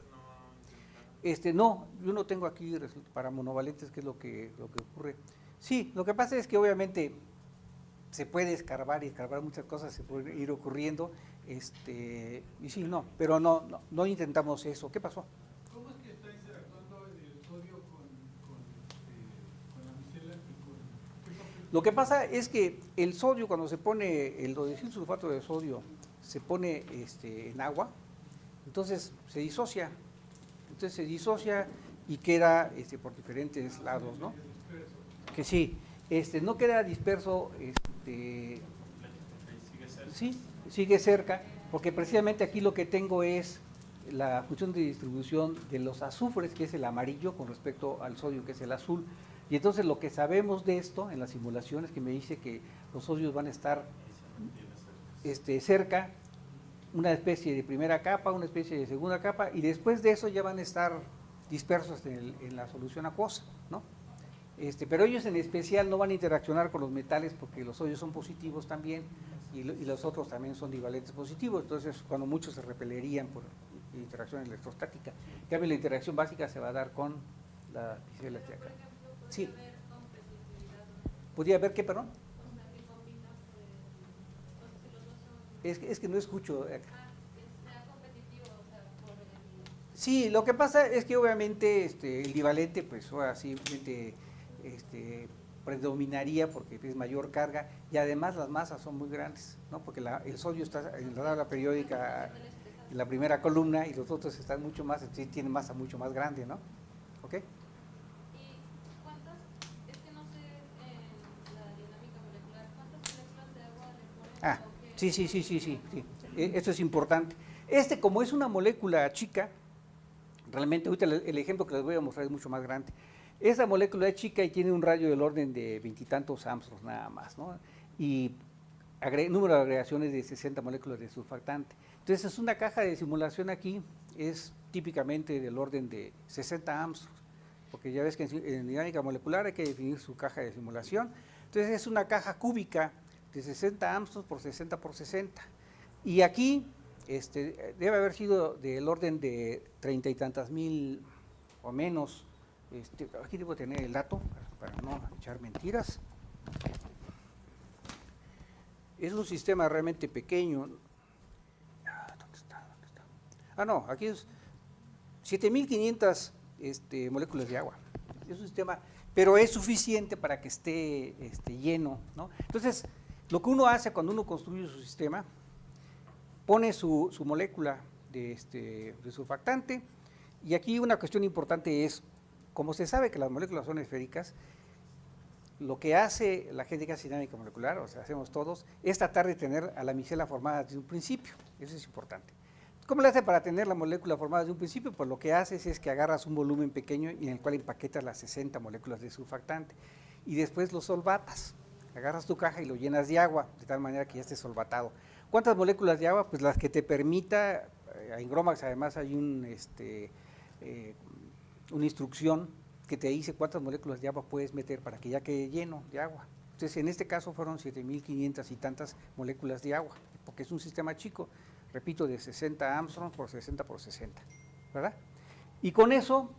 no? No, yo no tengo aquí para monovalentes, que es lo que ocurre. Sí, lo que pasa es que obviamente se puede escarbar y escarbar muchas cosas, se pueden ir ocurriendo, y sí, no, pero no intentamos eso. ¿Qué pasó? ¿Cómo es que está interactuando el sodio con la micela y con qué papel? Lo que pasa es que el sodio, cuando se pone, el dodecil sulfato de sodio, se pone en agua, entonces se disocia. Entonces se disocia y queda por diferentes lados, ¿no? Que sí, no queda disperso, sí, sigue cerca, porque precisamente aquí lo que tengo es la función de distribución de los azufres, que es el amarillo, con respecto al sodio, que es el azul. Y entonces lo que sabemos de esto en las simulaciones, que me dice que los sodios van a estar cerca, una especie de primera capa, una especie de segunda capa, y después de eso ya van a estar dispersos en la solución acuosa, ¿no? Pero ellos en especial no van a interaccionar con los metales, porque los sodios son positivos también, y los otros también son divalentes positivos, entonces cuando muchos se repelerían por interacción electrostática. En cambio, la interacción básica se va a dar con la micelas de acá. Sí. ¿Podría haber qué, perdón? Es que no escucho. Sí, lo que pasa es que obviamente el divalente, pues ahora simplemente predominaría porque es mayor carga, y además las masas son muy grandes, ¿no? Porque el sodio está en la tabla periódica en la primera columna y los otros están mucho más, entonces tienen masa mucho más grande, ¿no? ¿Ok? ¿Y cuántas, es que no sé en la dinámica molecular, cuántas moléculas de agua le ponen? Sí. Esto es importante. Como es una molécula chica, realmente ahorita el ejemplo que les voy a mostrar es mucho más grande. Esa molécula es chica y tiene un radio del orden de 20 y tantos Armstrongs nada más, ¿no? Y número de agregaciones de 60 moléculas de surfactante. Entonces, es una caja de simulación aquí, es típicamente del orden de 60 Armstrongs, porque ya ves que en dinámica molecular hay que definir su caja de simulación. Entonces, es una caja cúbica de 60 Armstrongs por 60 por 60. Y aquí debe haber sido del orden de 30 y tantas mil o menos. Aquí debo tener el dato para no echar mentiras. Es un sistema realmente pequeño. ¿Dónde está? Ah, no, aquí es 7500 moléculas de agua. Es un sistema, pero es suficiente para que esté lleno, ¿no? Entonces, lo que uno hace cuando uno construye su sistema, pone su molécula de surfactante, y aquí una cuestión importante es, como se sabe que las moléculas son esféricas, lo que hace la gente que hace dinámica molecular, o sea, hacemos todos, es tratar de tener a la micela formada desde un principio. Eso es importante. ¿Cómo le hace para tener la molécula formada desde un principio? Pues lo que haces es que agarras un volumen pequeño y en el cual empaquetas las 60 moléculas de surfactante y después lo solvatas. Agarras tu caja y lo llenas de agua, de tal manera que ya esté solvatado. ¿Cuántas moléculas de agua? Pues las que te permita. En Gromax además hay una instrucción que te dice cuántas moléculas de agua puedes meter para que ya quede lleno de agua. Entonces, en este caso fueron 7500 y tantas moléculas de agua, porque es un sistema chico, repito, de 60 Armstrong por 60 por 60, ¿verdad? Y con eso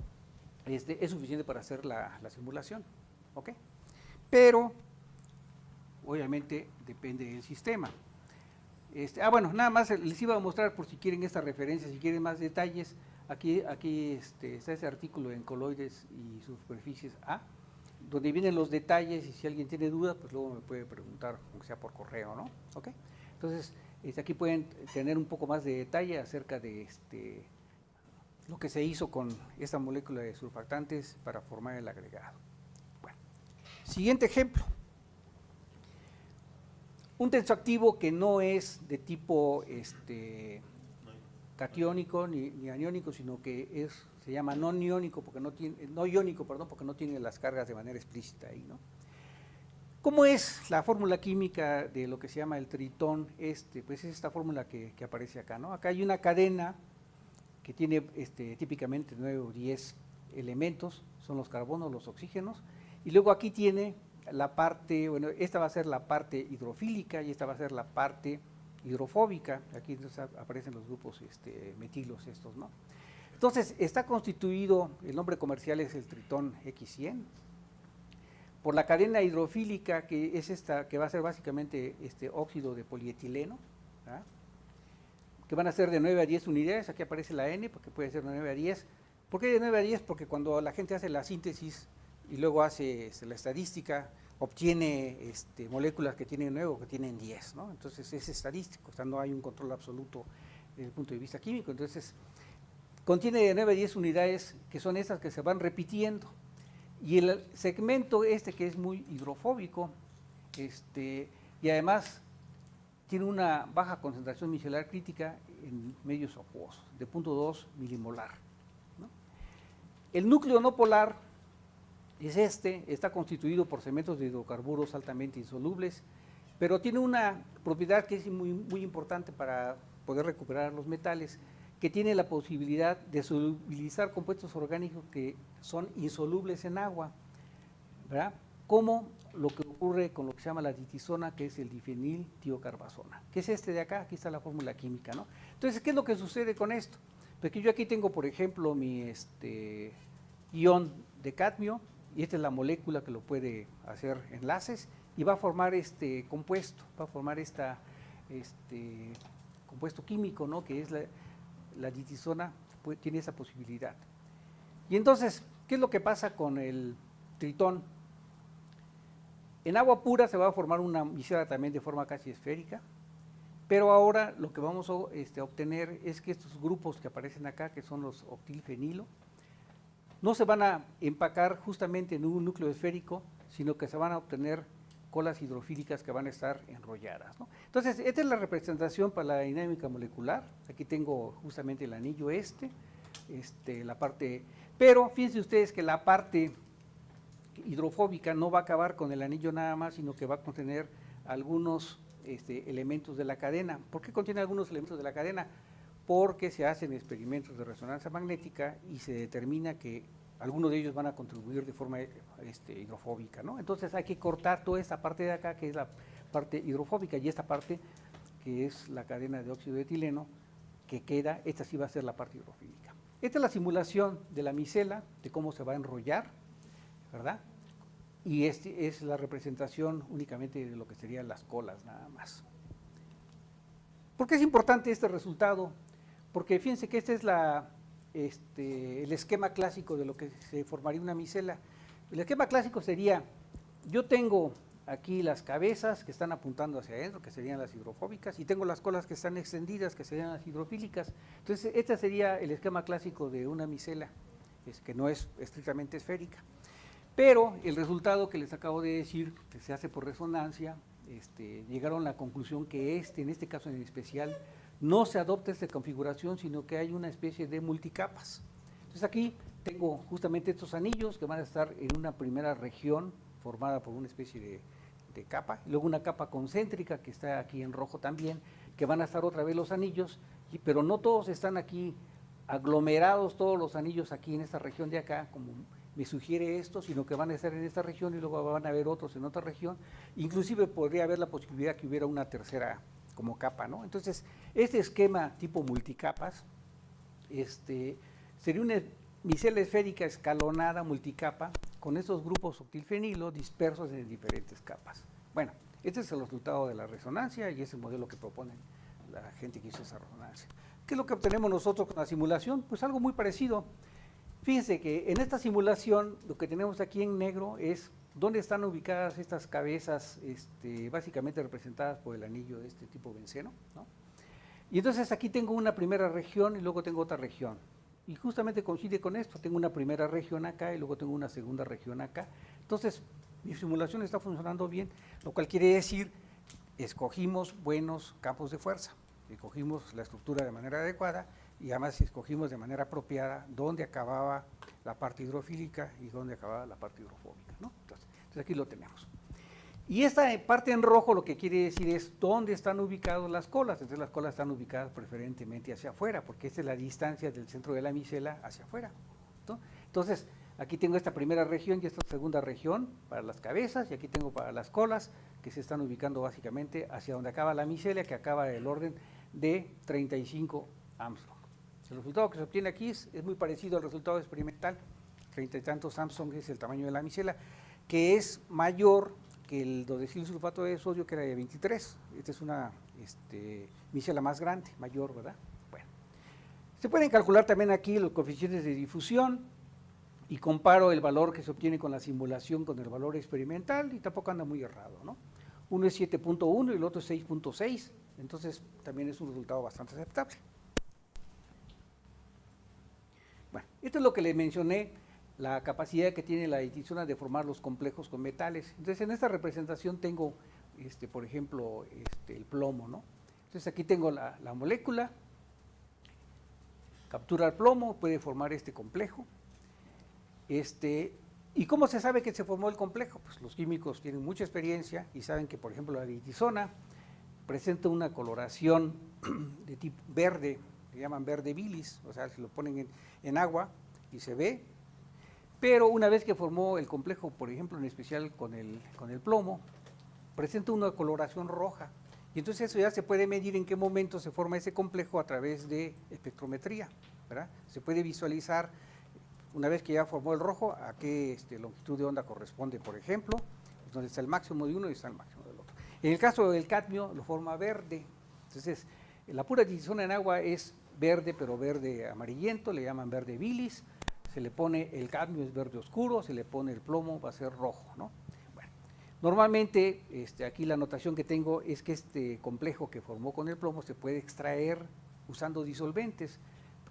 es suficiente para hacer la simulación, ¿ok? Pero, obviamente, depende del sistema. Bueno, nada más les iba a mostrar, por si quieren esta referencia, si quieren más detalles, aquí está ese artículo en coloides y superficies A, donde vienen los detalles, y si alguien tiene dudas, pues luego me puede preguntar, aunque sea por correo, ¿no? ¿Ok? Entonces, aquí pueden tener un poco más de detalle acerca de lo que se hizo con esta molécula de surfactantes para formar el agregado. Bueno, siguiente ejemplo. Un tensoactivo que no es de tipo catiónico ni aniónico, sino que es se llama no iónico porque no iónico, perdón, porque no tiene las cargas de manera explícita ahí, ¿no? ¿Cómo es la fórmula química de lo que se llama el tritón este? Pues es esta fórmula que aparece acá, ¿no? Acá hay una cadena que tiene típicamente 9 o 10 elementos, son los carbonos, los oxígenos, y luego aquí tiene la parte, bueno, esta va a ser la parte hidrofílica y esta va a ser la parte hidrofóbica, aquí entonces aparecen los grupos metilos estos, ¿no? Entonces, está constituido, el nombre comercial es el tritón X100, por la cadena hidrofílica, que es esta, que va a ser básicamente óxido de polietileno, ¿verdad? Que van a ser de 9 a 10 unidades, aquí aparece la N, porque puede ser de 9 a 10. ¿Por qué de 9 a 10? Porque cuando la gente hace la síntesis y luego hace la estadística, obtiene moléculas que tienen 9 o que tienen 10, ¿no? Entonces es estadístico, o sea, no hay un control absoluto desde el punto de vista químico, entonces contiene de 9 a 10 unidades que son estas que se van repitiendo. Y el segmento que es muy hidrofóbico, y además tiene una baja concentración micelar crítica en medios acuosos, de 0.2 milimolar, ¿no? El núcleo no polar es está constituido por segmentos de hidrocarburos altamente insolubles, pero tiene una propiedad que es muy, muy importante para poder recuperar los metales, que tiene la posibilidad de solubilizar compuestos orgánicos que son insolubles en agua, ¿verdad? Como lo que ocurre con lo que se llama la ditisona, que es el difeniltiocarbazona, que es de acá, aquí está la fórmula química, ¿no? Entonces, ¿qué es lo que sucede con esto? Porque yo aquí tengo, por ejemplo, mi ion de cadmio, y esta es la molécula que lo puede hacer enlaces, y va a formar compuesto, va a formar compuesto químico, ¿no? Que es la ditisona, tiene esa posibilidad. Y entonces, ¿qué es lo que pasa con el tritón? En agua pura se va a formar una micela también de forma casi esférica, pero ahora lo que vamos a obtener es que estos grupos que aparecen acá, que son los octilfenilo, no se van a empacar justamente en un núcleo esférico, sino que se van a obtener colas hidrofílicas que van a estar enrolladas, ¿no? Entonces, esta es la representación para la dinámica molecular. Aquí tengo justamente el anillo la parte, pero fíjense ustedes que la parte hidrofóbica no va a acabar con el anillo nada más, sino que va a contener algunos elementos de la cadena. ¿Por qué contiene algunos elementos de la cadena? Porque se hacen experimentos de resonancia magnética y se determina que algunos de ellos van a contribuir de forma hidrofóbica, ¿no? Entonces hay que cortar toda esta parte de acá, que es la parte hidrofóbica, y esta parte, que es la cadena de óxido de etileno, que queda, esta sí va a ser la parte hidrofílica. Esta es la simulación de la micela, de cómo se va a enrollar, ¿verdad? Y es la representación únicamente de lo que serían las colas, nada más. ¿Por qué es importante este resultado? Porque fíjense que este es el esquema clásico de lo que se formaría una micela. El esquema clásico sería, yo tengo aquí las cabezas que están apuntando hacia adentro, que serían las hidrofóbicas, y tengo las colas que están extendidas, que serían las hidrofílicas. Entonces, este sería el esquema clásico de una micela, que no es estrictamente esférica. Pero el resultado que les acabo de decir, que se hace por resonancia, llegaron a la conclusión que en este caso en especial, no se adopta esta configuración, sino que hay una especie de multicapas. Entonces aquí tengo justamente estos anillos que van a estar en una primera región formada por una especie de capa, y luego una capa concéntrica que está aquí en rojo también, que van a estar otra vez los anillos, pero no todos están aquí aglomerados, todos los anillos aquí en esta región de acá, como me sugiere esto, sino que van a estar en esta región y luego van a haber otros en otra región. Inclusive podría haber la posibilidad que hubiera una tercera como capa, ¿no? Entonces, este esquema tipo multicapas, sería una micela esférica escalonada multicapa con estos grupos octilfenilo dispersos en diferentes capas. Bueno, este es el resultado de la resonancia y es el modelo que proponen la gente que hizo esa resonancia. ¿Qué es lo que obtenemos nosotros con la simulación? Pues algo muy parecido. Fíjense que en esta simulación lo que tenemos aquí en negro es dónde están ubicadas estas cabezas, básicamente representadas por el anillo de este tipo benceno, ¿no? Y entonces aquí tengo una primera región y luego tengo otra región. Y justamente coincide con esto, tengo una primera región acá y luego tengo una segunda región acá. Entonces, mi simulación está funcionando bien, lo cual quiere decir, escogimos buenos campos de fuerza, escogimos la estructura de manera adecuada y además escogimos de manera apropiada dónde acababa la parte hidrofílica y dónde acababa la parte hidrofóbica, ¿no? Entonces aquí lo tenemos. Y esta parte en rojo lo que quiere decir es dónde están ubicadas las colas. Entonces las colas están ubicadas preferentemente hacia afuera, porque esta es la distancia del centro de la micela hacia afuera, ¿no? Entonces, aquí tengo esta primera región y esta segunda región para las cabezas, y aquí tengo para las colas, que se están ubicando básicamente hacia donde acaba la micela, que acaba del orden de 35 Armstrong. El resultado que se obtiene aquí es muy parecido al resultado experimental, 30 y tantos Armstrong es el tamaño de la micela, que es mayor que el dodecilsulfato de sodio, que era de 23. Esta es una micela más grande, mayor, ¿verdad? Bueno, se pueden calcular también aquí los coeficientes de difusión, y comparo el valor que se obtiene con la simulación con el valor experimental, y tampoco anda muy errado, ¿no? Uno es 7.1 y el otro es 6.6, entonces también es un resultado bastante aceptable. Bueno, esto es lo que le mencioné, la capacidad que tiene la ditisona de formar los complejos con metales. Entonces, en esta representación tengo, por ejemplo, el plomo, ¿no? Entonces, aquí tengo la molécula, captura el plomo, puede formar este complejo. ¿Y cómo se sabe que se formó el complejo? Pues los químicos tienen mucha experiencia y saben que, por ejemplo, la ditisona presenta una coloración de tipo verde, que llaman verde bilis, o sea, se lo ponen en agua y se ve, pero una vez que formó el complejo, por ejemplo, en especial con el plomo, presenta una coloración roja, y entonces eso ya se puede medir en qué momento se forma ese complejo a través de espectrometría, ¿verdad? Se puede visualizar, una vez que ya formó el rojo, a qué longitud de onda corresponde, por ejemplo, donde está el máximo de uno y está el máximo del otro. En el caso del cadmio, lo forma verde. Entonces, la pura ditisona en agua es verde, pero verde amarillento, le llaman verde bilis. Se le pone el cadmio, es verde oscuro, se le pone el plomo, va a ser rojo, ¿no? Bueno, normalmente, aquí la notación que tengo es que este complejo que formó con el plomo se puede extraer usando disolventes,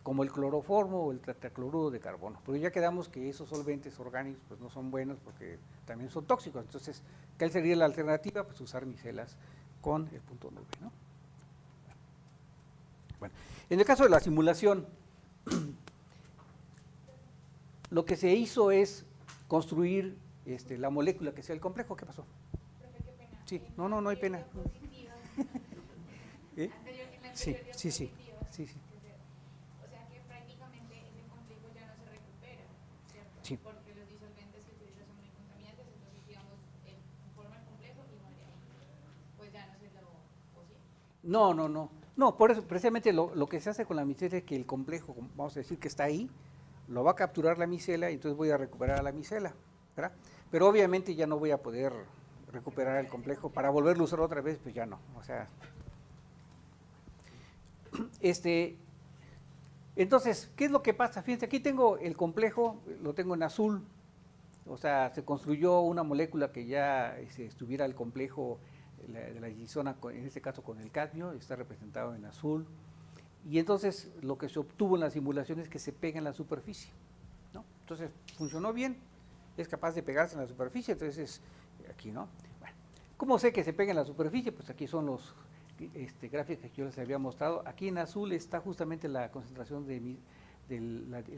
como el cloroformo o el tetracloruro de carbono. Pero ya quedamos que esos solventes orgánicos pues no son buenos porque también son tóxicos. Entonces, ¿cuál sería la alternativa? Pues usar micelas con el punto nube, ¿no? Bueno, en el caso de la simulación, lo que se hizo es construir la molécula que sea el complejo. ¿Qué pasó? Profe, qué pena. Sí, no hay pena. ¿Eh? En la Sí, anterior sí. diapositiva, Sí. o sea que prácticamente ese complejo ya no se recupera, ¿cierto? Sí. Porque los disolventes que utilizan son muy contaminantes, entonces digamos, forma el complejo y muere ahí. Pues ya no se lo, ¿o sí? No, por eso precisamente lo que se hace con la micela es que el complejo, vamos a decir que está ahí, lo va a capturar la micela y entonces voy a recuperar a la micela, ¿verdad? Pero obviamente ya no voy a poder recuperar el complejo, para volverlo a usar otra vez, pues ya no, o sea. Entonces, ¿qué es lo que pasa? Fíjense, aquí tengo el complejo, lo tengo en azul, o sea, se construyó una molécula que ya estuviera el complejo de la ditisona, en este caso con el cadmio, está representado en azul, y entonces lo que se obtuvo en la simulación es que se pega en la superficie, ¿no? Entonces, funcionó bien, es capaz de pegarse en la superficie, entonces aquí, ¿no? Bueno, ¿cómo sé que se pega en la superficie? Pues aquí son los gráficos que yo les había mostrado. Aquí en azul está justamente la concentración del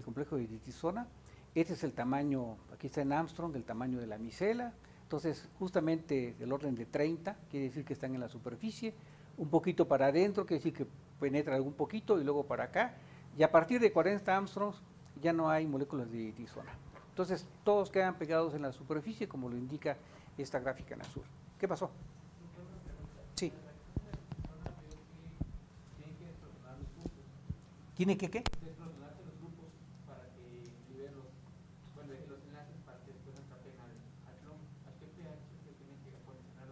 complejo de ditisona. Este es el tamaño, aquí está en Armstrong, el tamaño de la micela. Entonces, justamente del orden de 30, quiere decir que están en la superficie. Un poquito para adentro, quiere decir que penetra algún poquito, y luego para acá. Y a partir de 40 Armstrongs ya no hay moléculas de ditisona. Entonces, todos quedan pegados en la superficie, como lo indica esta gráfica en azul. ¿Qué pasó? Sí. ¿Tiene que qué? Desprotonarse los grupos para que liberen los enlaces para que después atrapen al plomo. ¿A qué pH se tiene que condicionar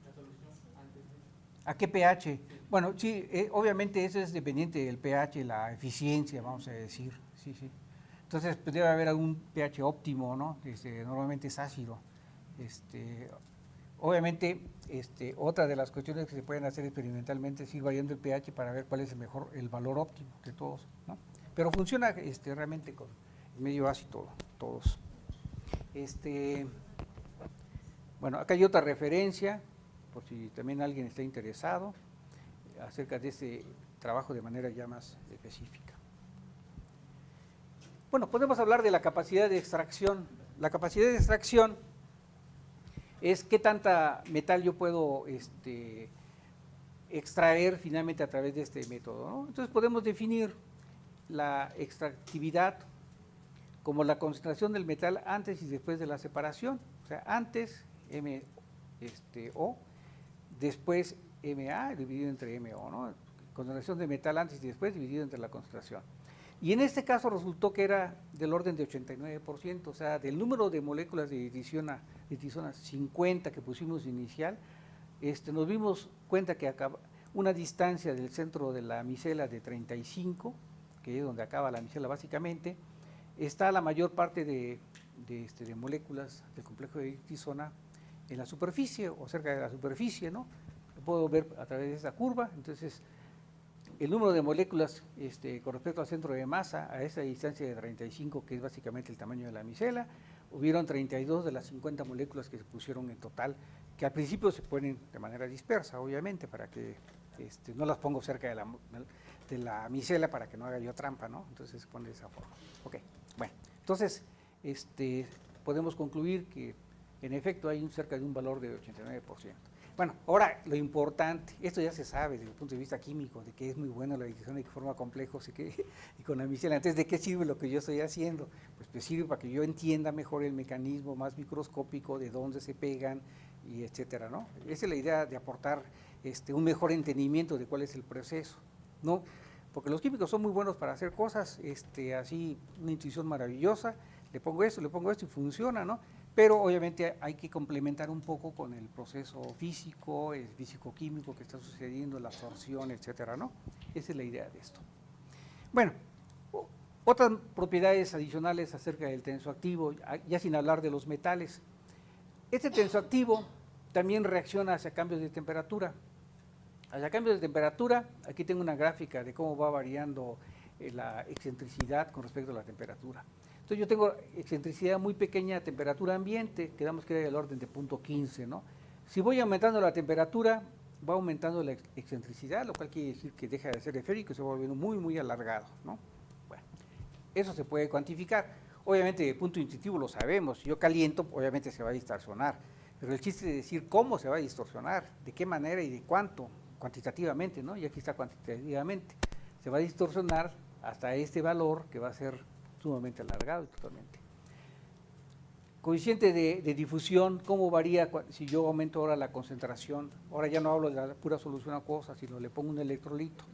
la solución antes de? ¿A qué pH? Bueno, sí, obviamente eso es dependiente del pH, la eficiencia, vamos a decir. Sí. Entonces, pues debe haber algún pH óptimo, ¿no? Normalmente es ácido. Obviamente, otra de las cuestiones que se pueden hacer experimentalmente es ir variando el pH para ver cuál es el valor óptimo de todos, ¿no? Pero funciona realmente con el medio ácido todos. Bueno, acá hay otra referencia, por si también alguien está interesado. acerca de este trabajo de manera ya más específica. Bueno, podemos hablar de la capacidad de extracción. La capacidad de extracción es qué tanta metal yo puedo extraer finalmente a través de este método, ¿no? Entonces podemos definir la extractividad como la concentración del metal antes y después de la separación. O sea, antes MO, después MA dividido entre MO, ¿no? Concentración de metal antes y después dividido entre la concentración. Y en este caso resultó que era del orden de 89%, o sea, del número de moléculas de trisona 50 que pusimos inicial, nos dimos cuenta que una distancia del centro de la micela de 35, que es donde acaba la micela básicamente, está la mayor parte de moléculas del complejo de trisona en la superficie o cerca de la superficie, ¿no? Lo puedo ver a través de esta curva. Entonces, el número de moléculas con respecto al centro de masa a esa distancia de 35, que es básicamente el tamaño de la micela, hubieron 32 de las 50 moléculas que se pusieron en total, que al principio se ponen de manera dispersa, obviamente, para que no las pongo cerca de la micela para que no haga yo trampa, ¿no? Entonces se pone de esa forma. Ok, bueno, entonces podemos concluir que en efecto hay cerca de un valor de 89%. Bueno, ahora lo importante, esto ya se sabe desde el punto de vista químico, de que es muy buena la digestión y que forma complejos y con la micela. Entonces, ¿de qué sirve lo que yo estoy haciendo? Pues sirve para que yo entienda mejor el mecanismo más microscópico, de dónde se pegan, y etcétera, ¿no? Esa es la idea de aportar un mejor entendimiento de cuál es el proceso, ¿no? Porque los químicos son muy buenos para hacer cosas, así, una intuición maravillosa, le pongo esto y funciona, ¿no? Pero obviamente hay que complementar un poco con el proceso físico, el físico-químico que está sucediendo, la absorción, etcétera, ¿no? Esa es la idea de esto. Bueno, otras propiedades adicionales acerca del tensoactivo, ya sin hablar de los metales. Este tensoactivo también reacciona hacia cambios de temperatura. Hacia cambios de temperatura, aquí tengo una gráfica de cómo va variando la excentricidad con respecto a la temperatura. Entonces yo tengo excentricidad muy pequeña a temperatura ambiente, quedamos que era del orden de 0.15, ¿no? Si voy aumentando la temperatura, va aumentando la excentricidad, lo cual quiere decir que deja de ser esférico y se va volviendo muy, muy alargado, ¿no? Bueno, eso se puede cuantificar. Obviamente, de punto intuitivo lo sabemos, si yo caliento, obviamente se va a distorsionar, pero el chiste es decir cómo se va a distorsionar, de qué manera y de cuánto, cuantitativamente, ¿no? Y aquí está cuantitativamente. Se va a distorsionar hasta este valor que va a ser sumamente alargado y totalmente. Coeficiente de difusión, ¿cómo varía si yo aumento ahora la concentración? Ahora ya no hablo de la pura solución acuosa, sino le pongo un electrolito.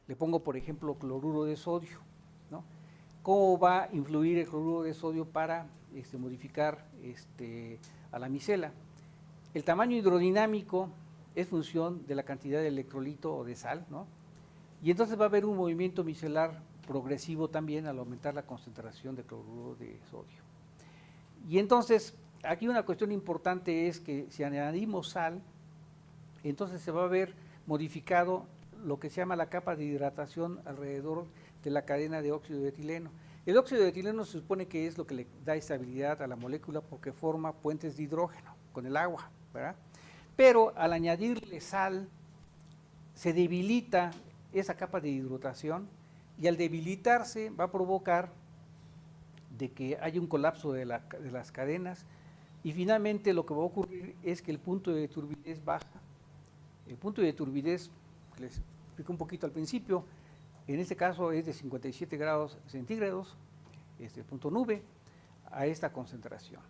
Le pongo, por ejemplo, cloruro de sodio, ¿no? ¿Cómo va a influir el cloruro de sodio para modificar a la micela? El tamaño hidrodinámico es función de la cantidad de electrolito o de sal, ¿no? Y entonces va a haber un movimiento micelar progresivo también al aumentar la concentración de cloruro de sodio. Y entonces, aquí una cuestión importante es que si añadimos sal, entonces se va a ver modificado lo que se llama la capa de hidratación alrededor de la cadena de óxido de etileno. El óxido de etileno se supone que es lo que le da estabilidad a la molécula porque forma puentes de hidrógeno con el agua, ¿verdad? Pero al añadirle sal, se debilita esa capa de hidratación y al debilitarse va a provocar de que haya un colapso de las cadenas y finalmente lo que va a ocurrir es que el punto de turbidez baja. El punto de turbidez, que les expliqué un poquito al principio, en este caso es de 57 grados centígrados, el punto nube, a esta concentración.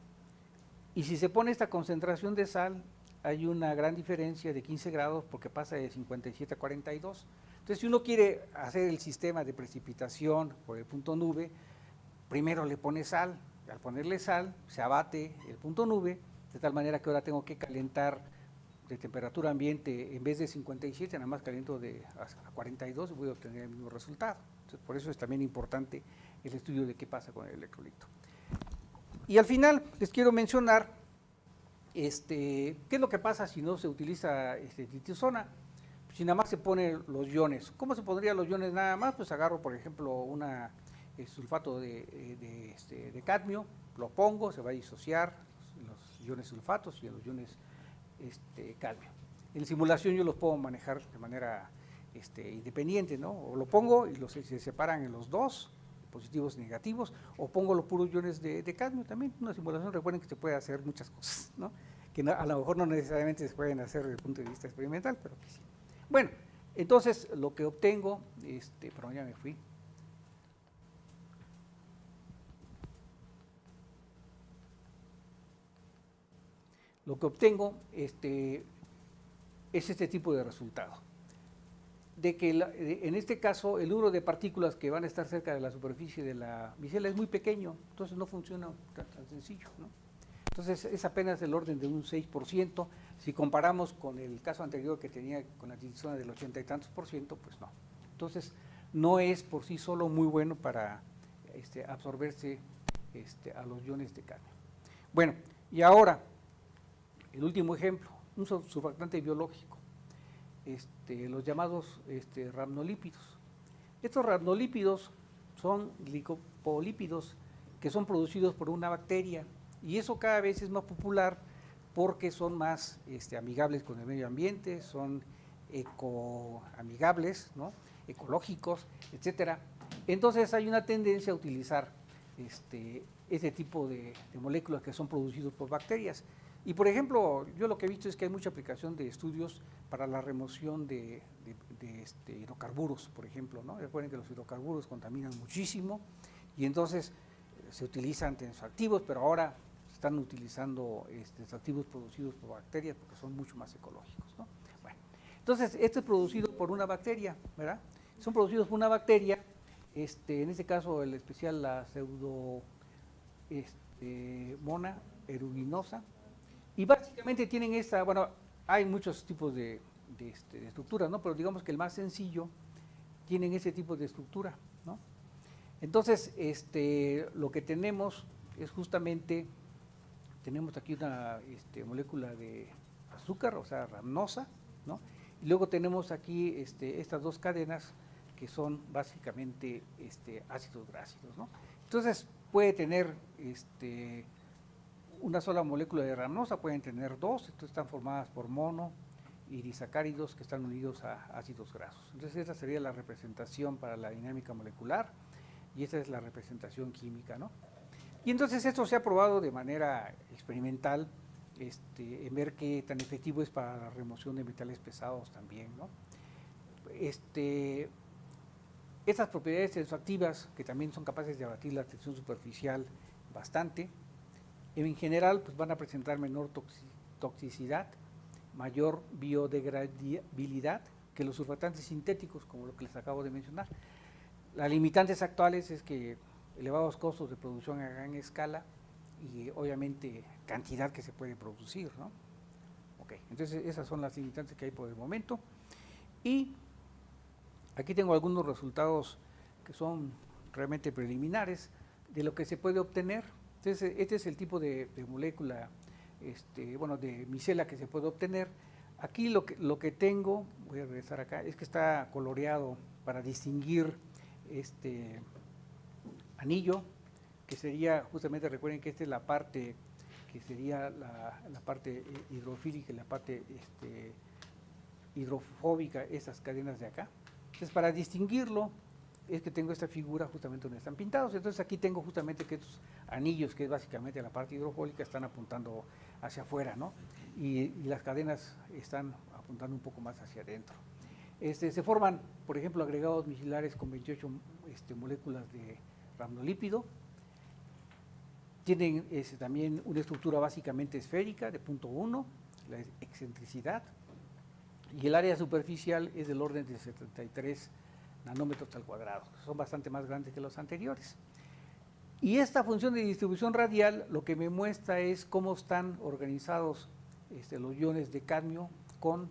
Y si se pone esta concentración de sal, hay una gran diferencia de 15 grados porque pasa de 57 a 42. Entonces, si uno quiere hacer el sistema de precipitación por el punto nube, primero le pone sal. Al ponerle sal, se abate el punto nube, de tal manera que ahora tengo que calentar de temperatura ambiente, en vez de 57, nada más caliento a 42 y voy a obtener el mismo resultado. Entonces, por eso es también importante el estudio de qué pasa con el electrolito. Y al final les quiero mencionar qué es lo que pasa si no se utiliza tritizona, si nada más se ponen los iones. ¿Cómo se pondrían los iones nada más? Pues agarro, por ejemplo, una sulfato de cadmio, lo pongo, se va a disociar los iones sulfatos y los iones cadmio. En simulación yo los puedo manejar de manera independiente, ¿no? O lo pongo y se separan en los dos, positivos y negativos, o pongo los puros iones de cadmio también. Una simulación, recuerden que se puede hacer muchas cosas, ¿no? Que a lo mejor no necesariamente se pueden hacer desde el punto de vista experimental, pero que sí. Bueno, entonces lo que obtengo, perdón, ya me fui. Lo que obtengo es este tipo de resultado. De que en este caso el número de partículas que van a estar cerca de la superficie de la micela es muy pequeño, entonces no funciona tan sencillo, ¿no? Entonces es apenas del orden de un 6%, si comparamos con el caso anterior que tenía con la zona del 80 y tantos por ciento, pues no. Entonces no es por sí solo muy bueno para absorberse a los iones de cadmio. Bueno, y ahora, el último ejemplo, un surfactante biológico. Los llamados ramnolípidos. Estos ramnolípidos son glicopolipidos que son producidos por una bacteria y eso cada vez es más popular porque son más amigables con el medio ambiente, son ecoamigables, ¿no? Ecológicos, etcétera. Entonces hay una tendencia a utilizar ese tipo de moléculas que son producidos por bacterias. Y por ejemplo, yo lo que he visto es que hay mucha aplicación de estudios para la remoción de hidrocarburos, por ejemplo, ¿no? Recuerden que los hidrocarburos contaminan muchísimo y entonces se utilizan tensoactivos, pero ahora se están utilizando tensoactivos producidos por bacterias porque son mucho más ecológicos, ¿no? Bueno, entonces esto es producido por una bacteria, ¿verdad? Son producidos por una bacteria, en este caso el especial la mona eruginosa. Y básicamente tienen bueno, hay muchos tipos de estructuras, ¿no? Pero digamos que el más sencillo tienen ese tipo de estructura, ¿no? Entonces, lo que tenemos es justamente, tenemos aquí una molécula de azúcar, o sea, ramnosa, ¿no? Y luego tenemos aquí estas dos cadenas que son básicamente ácidos gráficos, ¿no? Entonces, puede tener una sola molécula de ramnosa, pueden tener dos, entonces están formadas por mono y disacáridos que están unidos a ácidos grasos. Entonces esa sería la representación para la dinámica molecular y esa es la representación química, ¿no? Y entonces esto se ha probado de manera experimental en ver qué tan efectivo es para la remoción de metales pesados también, ¿no? Estas propiedades tensoactivas que también son capaces de abatir la tensión superficial bastante, en general pues van a presentar menor toxicidad, mayor biodegradabilidad que los surfactantes sintéticos, como lo que les acabo de mencionar. Las limitantes actuales es que elevados costos de producción a gran escala y obviamente cantidad que se puede producir, ¿no? Ok, entonces esas son las limitantes que hay por el momento. Y aquí tengo algunos resultados que son realmente preliminares de lo que se puede obtener. Entonces, este es el tipo de molécula, bueno, de micela que se puede obtener. Aquí lo que tengo, voy a regresar acá, es que está coloreado para distinguir este anillo, que sería, justamente recuerden que esta es la parte, que sería la parte hidrofílica y la parte hidrofóbica, esas cadenas de acá. Entonces, para distinguirlo, es que tengo esta figura justamente donde están pintados. Entonces aquí tengo justamente que estos anillos, que es básicamente la parte hidrofólica, están apuntando hacia afuera, ¿no? Y las cadenas están apuntando un poco más hacia adentro. Se forman, por ejemplo, agregados micelares con 28 moléculas de ramnolípido. Tienen también una estructura básicamente esférica de punto 1, la excentricidad, y el área superficial es del orden de 73 nanómetros al cuadrado, son bastante más grandes que los anteriores. Y esta función de distribución radial lo que me muestra es cómo están organizados los iones de cadmio con,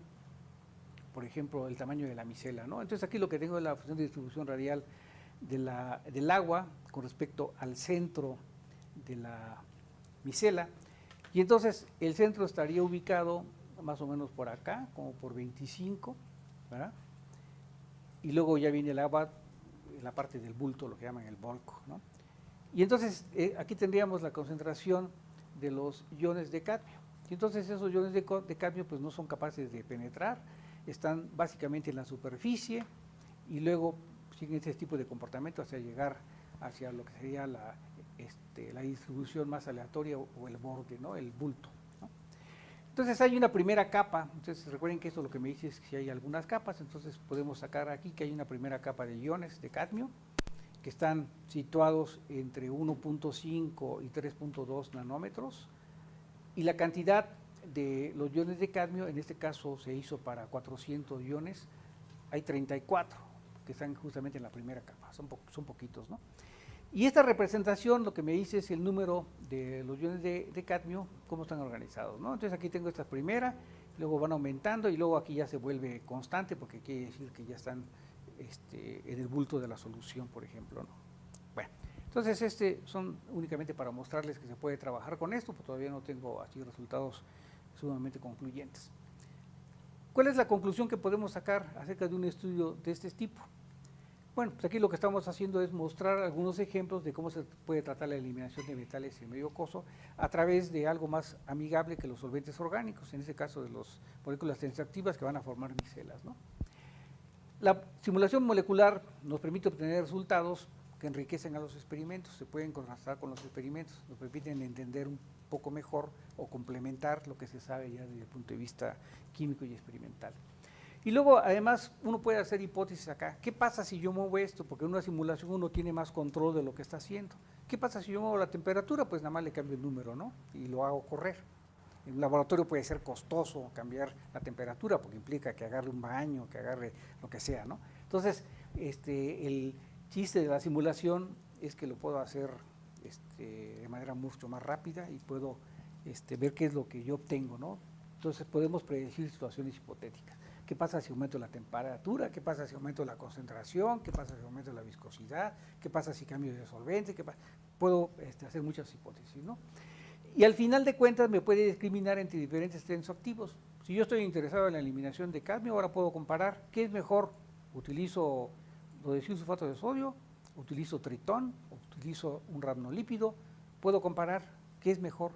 por ejemplo, el tamaño de la micela, ¿no? Entonces aquí lo que tengo es la función de distribución radial del agua con respecto al centro de la micela, y entonces el centro estaría ubicado más o menos por acá, como por 25, ¿verdad? Y luego ya viene el agua en la parte del bulto, lo que llaman el bulk, ¿no? Y entonces aquí tendríamos la concentración de los iones de cadmio. Y entonces esos iones de cadmio pues no son capaces de penetrar, están básicamente en la superficie y luego siguen este tipo de comportamiento hasta llegar hacia lo que sería la distribución más aleatoria o el borde, ¿no? El bulto, ¿no? Entonces hay una primera capa. Entonces recuerden que esto lo que me dice es que si hay algunas capas, entonces podemos sacar aquí que hay una primera capa de iones de cadmio que están situados entre 1.5 y 3.2 nanómetros, y la cantidad de los iones de cadmio, en este caso se hizo para 400 iones, hay 34 que están justamente en la primera capa, son poquitos, ¿no? Y esta representación lo que me dice es el número de los iones de cadmio, cómo están organizados, ¿no? Entonces aquí tengo esta primera, luego van aumentando y luego aquí ya se vuelve constante porque quiere decir que ya están en el bulto de la solución, por ejemplo, ¿no? Bueno, entonces son únicamente para mostrarles que se puede trabajar con esto, porque todavía no tengo así resultados sumamente concluyentes. ¿Cuál es la conclusión que podemos sacar acerca de un estudio de este tipo? Bueno, pues aquí lo que estamos haciendo es mostrar algunos ejemplos de cómo se puede tratar la eliminación de metales en medio aquoso a través de algo más amigable que los solventes orgánicos, en este caso de las moléculas tensioactivas que van a formar micelas, ¿no? La simulación molecular nos permite obtener resultados que enriquecen a los experimentos, se pueden contrastar con los experimentos, nos permiten entender un poco mejor o complementar lo que se sabe ya desde el punto de vista químico y experimental. Y luego, además, uno puede hacer hipótesis acá. ¿Qué pasa si yo muevo esto? Porque en una simulación uno tiene más control de lo que está haciendo. ¿Qué pasa si yo muevo la temperatura? Pues nada más le cambio el número, ¿no? Y lo hago correr. En un laboratorio puede ser costoso cambiar la temperatura porque implica que agarre un baño, que agarre lo que sea, ¿no? Entonces, el chiste de la simulación es que lo puedo hacer de manera mucho más rápida y puedo ver qué es lo que yo obtengo, ¿no? Entonces podemos predecir situaciones hipotéticas. ¿Qué pasa si aumento la temperatura? ¿Qué pasa si aumento la concentración? ¿Qué pasa si aumento la viscosidad? ¿Qué pasa si cambio de solvente? Puedo hacer muchas hipótesis, ¿no? Y al final de cuentas me puede discriminar entre diferentes tensoactivos. Si yo estoy interesado en la eliminación de cadmio, ahora puedo comparar qué es mejor. ¿Utilizo sulfato de sodio? ¿Utilizo tritón? ¿Utilizo un ramnolípido? Puedo comparar qué es mejor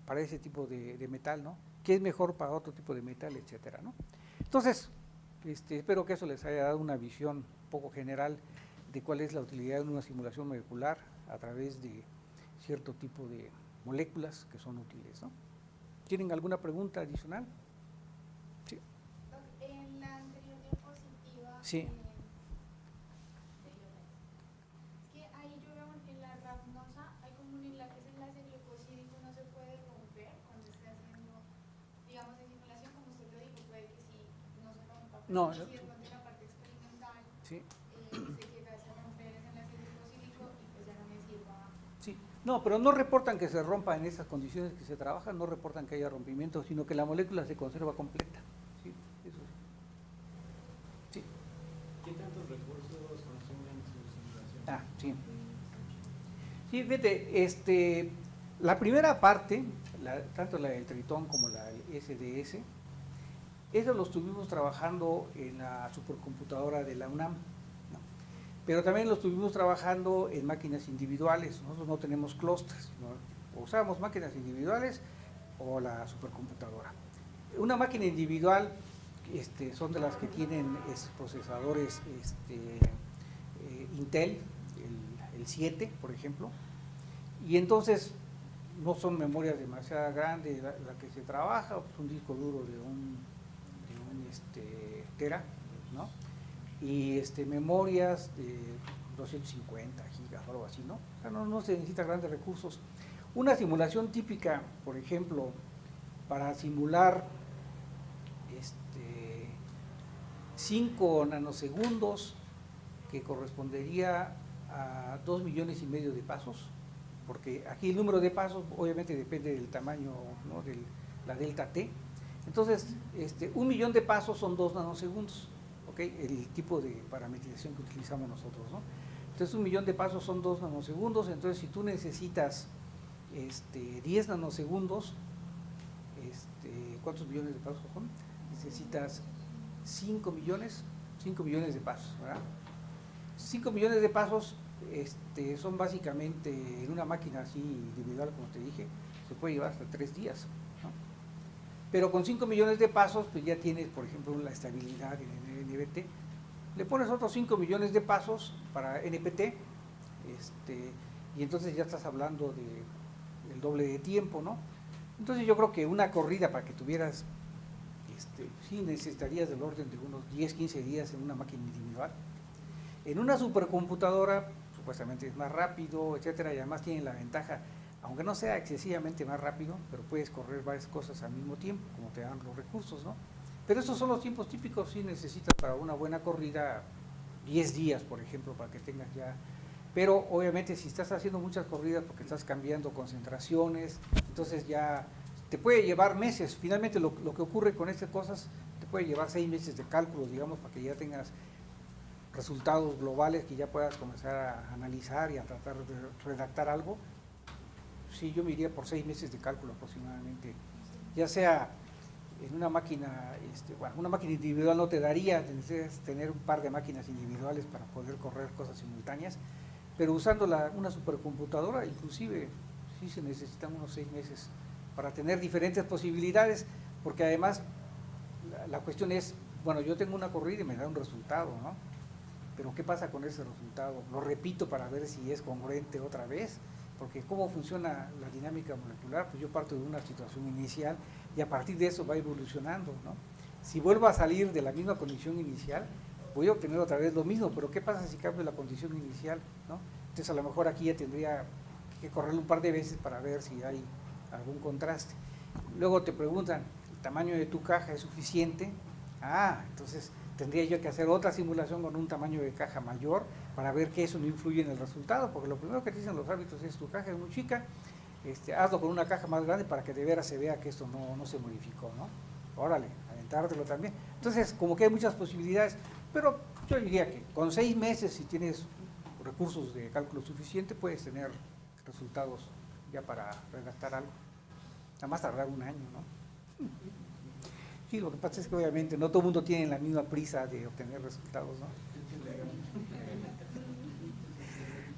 para ese tipo de metal, ¿no? ¿Qué es mejor para otro tipo de metal, etcétera, ¿no? Entonces, espero que eso les haya dado una visión un poco general de cuál es la utilidad de una simulación molecular a través de cierto tipo de moléculas que son útiles, ¿no? ¿Tienen alguna pregunta adicional? Sí. En la anterior diapositiva, Sí. Es que ahí yo veo que en la rafnosa hay como un enlace, ese enlace glucosídico no se puede romper cuando esté haciendo, digamos, en simulación, como usted lo dijo, puede que sí no se rompa, pero No, si de pronto en la parte experimental Sí. se llegase a romper ese enlace glucosídico y pues ya no me sirva. Sí, no, pero no reportan que se rompa en esas condiciones que se trabajan, no reportan que haya rompimiento, sino que la molécula se conserva completa. Sí, eso sí. Sí. ¿Qué tantos recursos consumen su simulación? Ah, sí. Sí, fíjate, la primera parte, tanto la del Tritón como la del SDS, eso lo estuvimos trabajando en la supercomputadora de la UNAM, ¿no? Pero también lo estuvimos trabajando en máquinas individuales. Nosotros no tenemos clústeres, ¿no? O usamos máquinas individuales o la supercomputadora. Una máquina individual son de las que tienen procesadores Intel, el 7, por ejemplo, y entonces no son memorias demasiado grandes la que se trabaja, pues un disco duro de un tera, ¿no? Y memorias de 250 gigas o algo así, ¿no? O sea, no se necesita grandes recursos. Una simulación típica, por ejemplo, para simular 5 nanosegundos, que correspondería a 2,5 millones de pasos, porque aquí el número de pasos obviamente depende del tamaño, ¿no?, de la delta T. Entonces, 1 millón de pasos son 2 nanosegundos, ¿ok? El tipo de parametrización que utilizamos nosotros, ¿no? Entonces, 1 millón de pasos son 2 nanosegundos, entonces si tú necesitas 10 nanosegundos, ¿cuántos millones de pasos son? Necesitas 5 millones de pasos, ¿verdad? 5 millones de pasos son básicamente, en una máquina así individual, como te dije, se puede llevar hasta 3 días, ¿no? Pero con 5 millones de pasos, pues ya tienes, por ejemplo, la estabilidad en el NBT. Le pones otros 5 millones de pasos para NPT, y entonces ya estás hablando del doble de tiempo, ¿no? Entonces yo creo que una corrida para que tuvieras, sí necesitarías del orden de unos 10, 15 días en una máquina individual. En una supercomputadora, supuestamente es más rápido, etcétera, y además tiene la ventaja, aunque no sea excesivamente más rápido, pero puedes correr varias cosas al mismo tiempo, como te dan los recursos, ¿no? Pero esos son los tiempos típicos, sí necesitas para una buena corrida 10 días, por ejemplo, para que tengas ya. Pero obviamente si estás haciendo muchas corridas porque estás cambiando concentraciones, entonces ya te puede llevar meses. Finalmente lo que ocurre con estas cosas, te puede llevar 6 meses de cálculo, digamos, para que ya tengas resultados globales que ya puedas comenzar a analizar y a tratar de redactar algo. Sí, yo me iría por 6 meses de cálculo aproximadamente, ya sea en una máquina, bueno, una máquina individual no te daría, necesitas tener un par de máquinas individuales para poder correr cosas simultáneas, pero usando una supercomputadora, inclusive, sí se necesitan unos 6 meses para tener diferentes posibilidades, porque además la cuestión es, bueno, yo tengo una corrida y me da un resultado, ¿no? Pero ¿qué pasa con ese resultado? Lo repito para ver si es congruente otra vez, porque ¿cómo funciona la dinámica molecular? Pues yo parto de una situación inicial y a partir de eso va evolucionando, ¿no? Si vuelvo a salir de la misma condición inicial, voy a obtener otra vez lo mismo, pero ¿qué pasa si cambio la condición inicial, ¿no? Entonces a lo mejor aquí ya tendría que correrlo un par de veces para ver si hay algún contraste. Luego te preguntan, ¿el tamaño de tu caja es suficiente? Entonces tendría yo que hacer otra simulación con un tamaño de caja mayor para ver que eso no influye en el resultado, porque lo primero que te dicen los árbitros es tu caja es muy chica, hazlo con una caja más grande para que de veras se vea que esto no se modificó, ¿no? Órale, aventártelo también. Entonces, como que hay muchas posibilidades, pero yo diría que con 6 meses, si tienes recursos de cálculo suficiente, puedes tener resultados ya para redactar algo. Nada más tardar un año, ¿no? Sí, lo que pasa es que obviamente no todo el mundo tiene la misma prisa de obtener resultados, ¿no?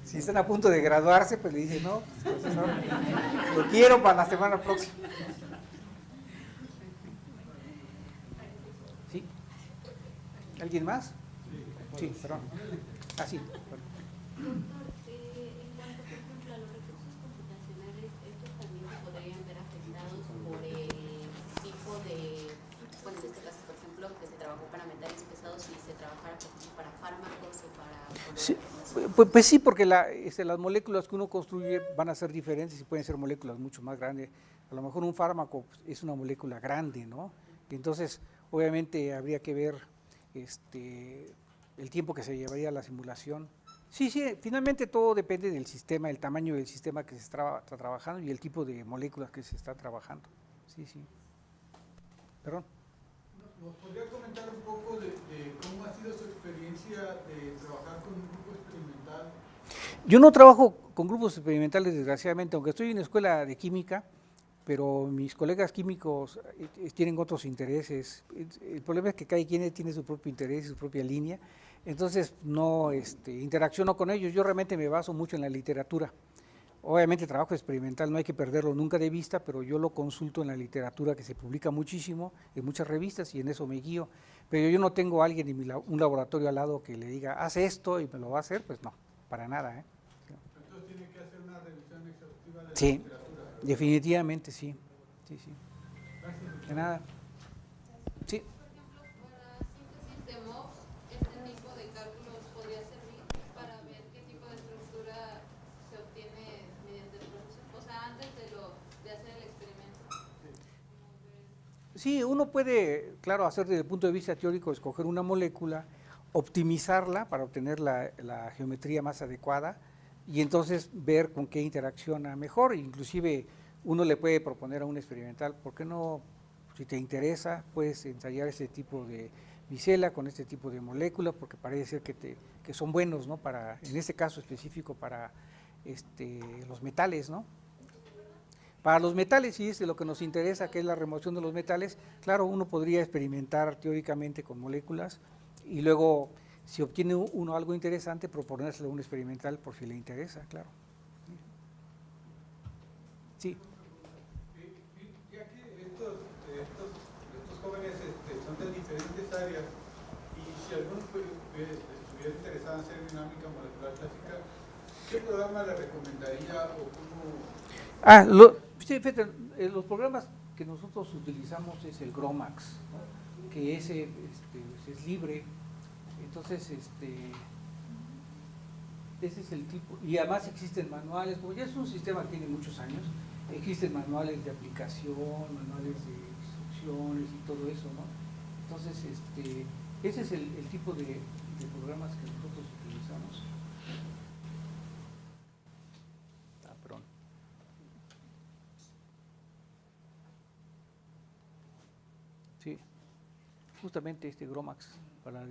Si están a punto de graduarse, pues le dicen, no, profesor, lo quiero para la semana próxima. ¿Sí? ¿Alguien más? Sí, perdón. Sí, perdón. Doctor, en cuanto, por ejemplo, a los recursos computacionales, estos también se podrían ver afectados por el tipo de, bueno, en este caso, por ejemplo, que se trabajó para metales pesados y se trabajara, por ejemplo, para fármacos o para... Sí, pues sí, porque las moléculas que uno construye van a ser diferentes y pueden ser moléculas mucho más grandes. A lo mejor un fármaco es una molécula grande, ¿no? Entonces, obviamente habría que ver el tiempo que se llevaría la simulación. Sí, finalmente todo depende del sistema, el tamaño del sistema que se está trabajando y el tipo de moléculas que se está trabajando. Sí. Perdón. ¿Nos podría comentar un poco de cómo ha sido su experiencia de trabajar con un grupo experimental? Yo no trabajo con grupos experimentales, desgraciadamente, aunque estoy en la escuela de química, pero mis colegas químicos tienen otros intereses. El problema es que cada quien tiene su propio interés y su propia línea, entonces no interacciono con ellos. Yo realmente me baso mucho en la literatura. Obviamente el trabajo experimental no hay que perderlo nunca de vista, pero yo lo consulto en la literatura que se publica muchísimo, en muchas revistas, y en eso me guío. Pero yo no tengo a alguien en un laboratorio al lado que le diga, haz esto y me lo va a hacer, pues no, para nada. Entonces tiene que hacer una revisión exhaustiva de la Sí, literatura. definitivamente sí. Gracias. De nada. Sí. Por ejemplo, para síntesis de MOX, este tipo de cálculos podría servir para ver qué tipo de estructura se obtiene mediante el proceso, o sea, antes de hacer el experimento. Sí, uno puede, claro, hacer desde el punto de vista teórico, escoger una molécula, optimizarla para obtener la geometría más adecuada y entonces ver con qué interacciona mejor. Inclusive uno le puede proponer a un experimental, ¿por qué no, si te interesa, puedes ensayar este tipo de micela con este tipo de moléculas, porque parece ser que son buenos, ¿no? Para, en este caso específico, para los metales, ¿no? Para los metales, sí, es de lo que nos interesa, que es la remoción de los metales. Claro, uno podría experimentar teóricamente con moléculas y luego, si obtiene uno algo interesante, proponérselo a un experimental por si le interesa, claro. Sí. Ya que estos necesarias. Y si alguno estuviera interesado en hacer dinámica molecular clásica, ¿qué programa le recomendaría o cómo? Sí, fíjate, los programas que nosotros utilizamos es el GROMACS, ¿no? Que ese es libre. Entonces, ese es el tipo, y además existen manuales, como ya es un sistema que tiene muchos años, existen manuales de aplicación, manuales de instrucciones y todo eso, ¿no? Entonces, ese es el tipo de programas que nosotros utilizamos. Perdón. Sí, justamente GROMACS para...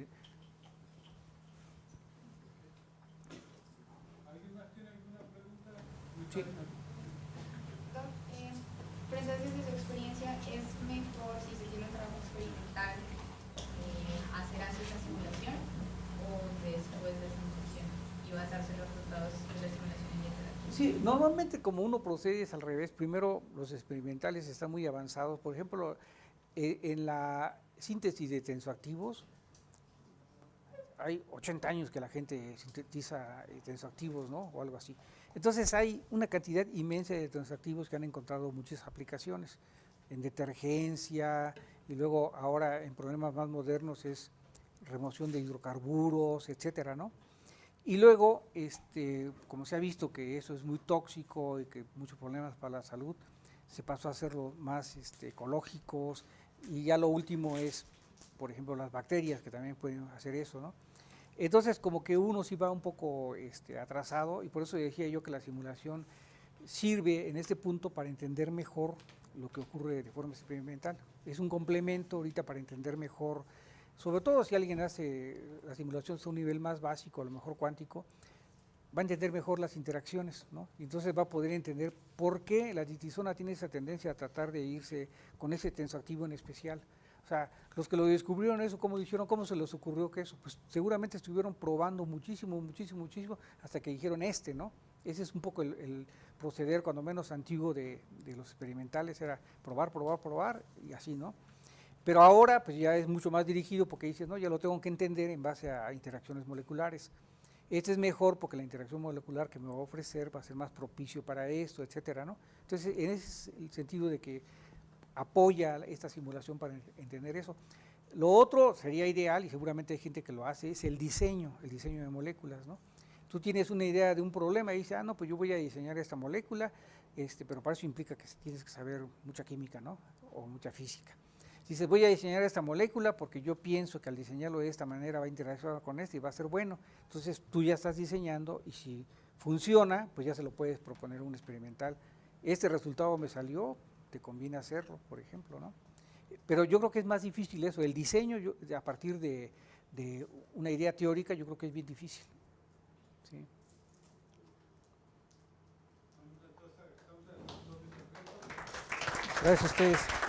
Sí. Precisamente desde su experiencia, ¿es mejor si se tiene un trabajo experimental hacer así esa simulación o después de esa instrucción y basarse en los resultados de la simulación en interacción? Sí, normalmente como uno procede es al revés. Primero los experimentales están muy avanzados. Por ejemplo, en la síntesis de tensoactivos, hay 80 años que la gente sintetiza tensoactivos, ¿no? O algo así. Entonces hay una cantidad inmensa de tensoactivos que han encontrado muchas aplicaciones en detergencia y luego ahora en problemas más modernos es remoción de hidrocarburos, etcétera, ¿no? Y luego, como se ha visto que eso es muy tóxico y que muchos problemas para la salud, se pasó a hacerlo más ecológicos y ya lo último es, por ejemplo, las bacterias que también pueden hacer eso, ¿no? Entonces, como que uno sí va un poco atrasado y por eso decía yo que la simulación sirve en este punto para entender mejor lo que ocurre de forma experimental. Es un complemento ahorita para entender mejor, sobre todo si alguien hace la simulación a un nivel más básico, a lo mejor cuántico, va a entender mejor las interacciones, ¿no? Y entonces va a poder entender por qué la ditisona tiene esa tendencia a tratar de irse con ese tensoactivo en especial. O sea, los que lo descubrieron eso, ¿cómo dijeron? ¿Cómo se les ocurrió que eso? Pues seguramente estuvieron probando muchísimo, hasta que dijeron ¿no? Ese es un poco el proceder, cuando menos antiguo, de los experimentales, era probar y así, ¿no? Pero ahora pues ya es mucho más dirigido porque dices, no, ya lo tengo que entender en base a interacciones moleculares. Este es mejor porque la interacción molecular que me va a ofrecer va a ser más propicio para esto, etcétera, ¿no? Entonces, en ese es el sentido de que apoya esta simulación para entender eso. Lo otro sería ideal, y seguramente hay gente que lo hace, es el diseño de moléculas, ¿no? Tú tienes una idea de un problema y dices, no, pues yo voy a diseñar esta molécula, pero para eso implica que tienes que saber mucha química, ¿no? O mucha física. Dices, voy a diseñar esta molécula porque yo pienso que al diseñarlo de esta manera va a interaccionar con y va a ser bueno. Entonces tú ya estás diseñando y si funciona, pues ya se lo puedes proponer a un experimental. Este resultado me salió, te conviene hacerlo, por ejemplo, ¿no? Pero yo creo que es más difícil eso, el diseño a partir de una idea teórica, yo creo que es bien difícil. ¿Sí? Gracias a ustedes.